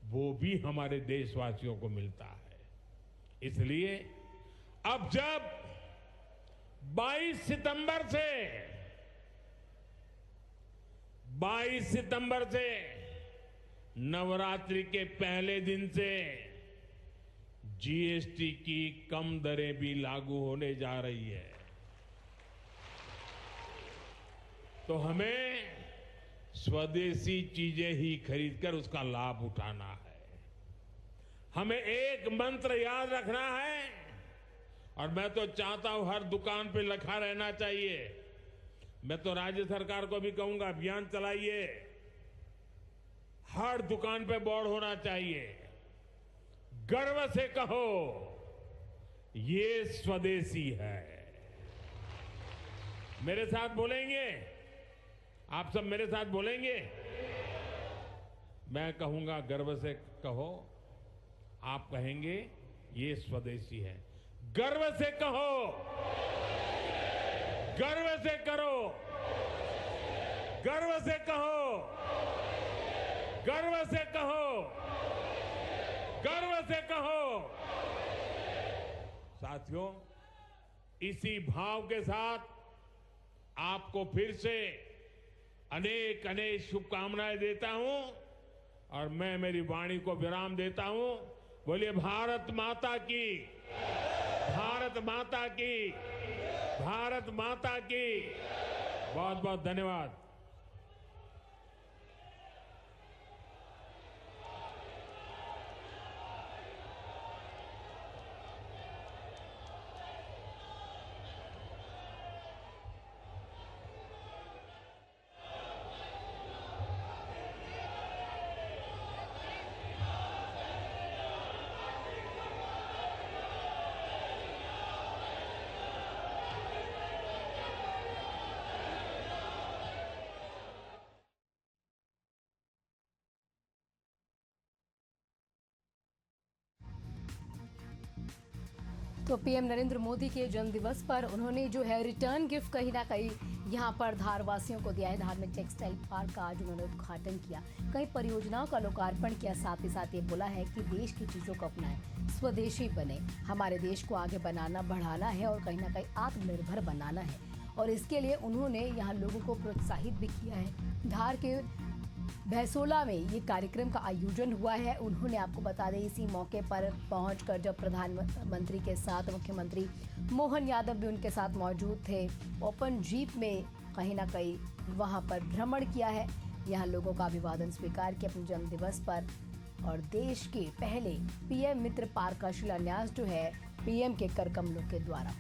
वो भी हमारे देशवासियों को मिलता है। इसलिए अब जब 22 सितंबर से नवरात्रि के पहले दिन से जीएसटी की कम दरें भी लागू होने जा रही है। तो हमें स्वदेशी चीजें ही खरीदकर उसका लाभ उठाना है। हमें एक मंत्र याद रखना है और मैं तो चाहता हूं हर दुकान पे लिखा रहना चाहिए। मैं तो राज्य सरकार को भी कहूंगा, अभियान चलाइए, हर दुकान पे बोर्ड होना चाहिए, गर्व से कहो ये स्वदेशी है। मेरे साथ बोलेंगे? आप सब मेरे साथ बोलेंगे? मैं कहूंगा गर्व से कहो, आप कहेंगे ये स्वदेशी है। गर्व से कहो, गर्व से करो, गर्व से कहो, गर्व से कहो, गर्व से कहो। साथियों, इसी भाव के साथ आपको फिर से अनेक अनेक शुभकामनाएं देता हूं और मैं मेरी वाणी को विराम देता हूं। बोलिए भारत माता की, भारत माता की, भारत माता की। बहुत बहुत धन्यवाद। तो पीएम नरेंद्र मोदी के जन्म दिवस पर उन्होंने जो है रिटर्न गिफ्ट कहीं ना कहीं यहाँ पर धार वासियों को दिया है। धार में टेक्सटाइल पार्क का आज उन्होंने उद्घाटन किया, कई परियोजनाओं का लोकार्पण किया। साथ ही साथ ये बोला है कि देश की चीजों को अपनाएं, स्वदेशी बने, हमारे देश को आगे बनाना, बढ़ाना है और कहीं ना कहीं आत्मनिर्भर बनाना है। और इसके लिए उन्होंने यहाँ लोगों को प्रोत्साहित भी किया है। धार के भैसोला में ये कार्यक्रम का आयोजन हुआ है। उन्होंने, आपको बता दें, इसी मौके पर पहुंचकर जब प्रधानमंत्री के साथ मुख्यमंत्री मोहन यादव भी उनके साथ मौजूद थे, ओपन जीप में कहीं ना कहीं वहां पर भ्रमण किया है, यहां लोगों का अभिवादन स्वीकार किया अपने जन्म दिवस पर। और देश के पहले पीएम मित्र पार्क का शिलान्यास जो है पीएम के कर कमलों के द्वारा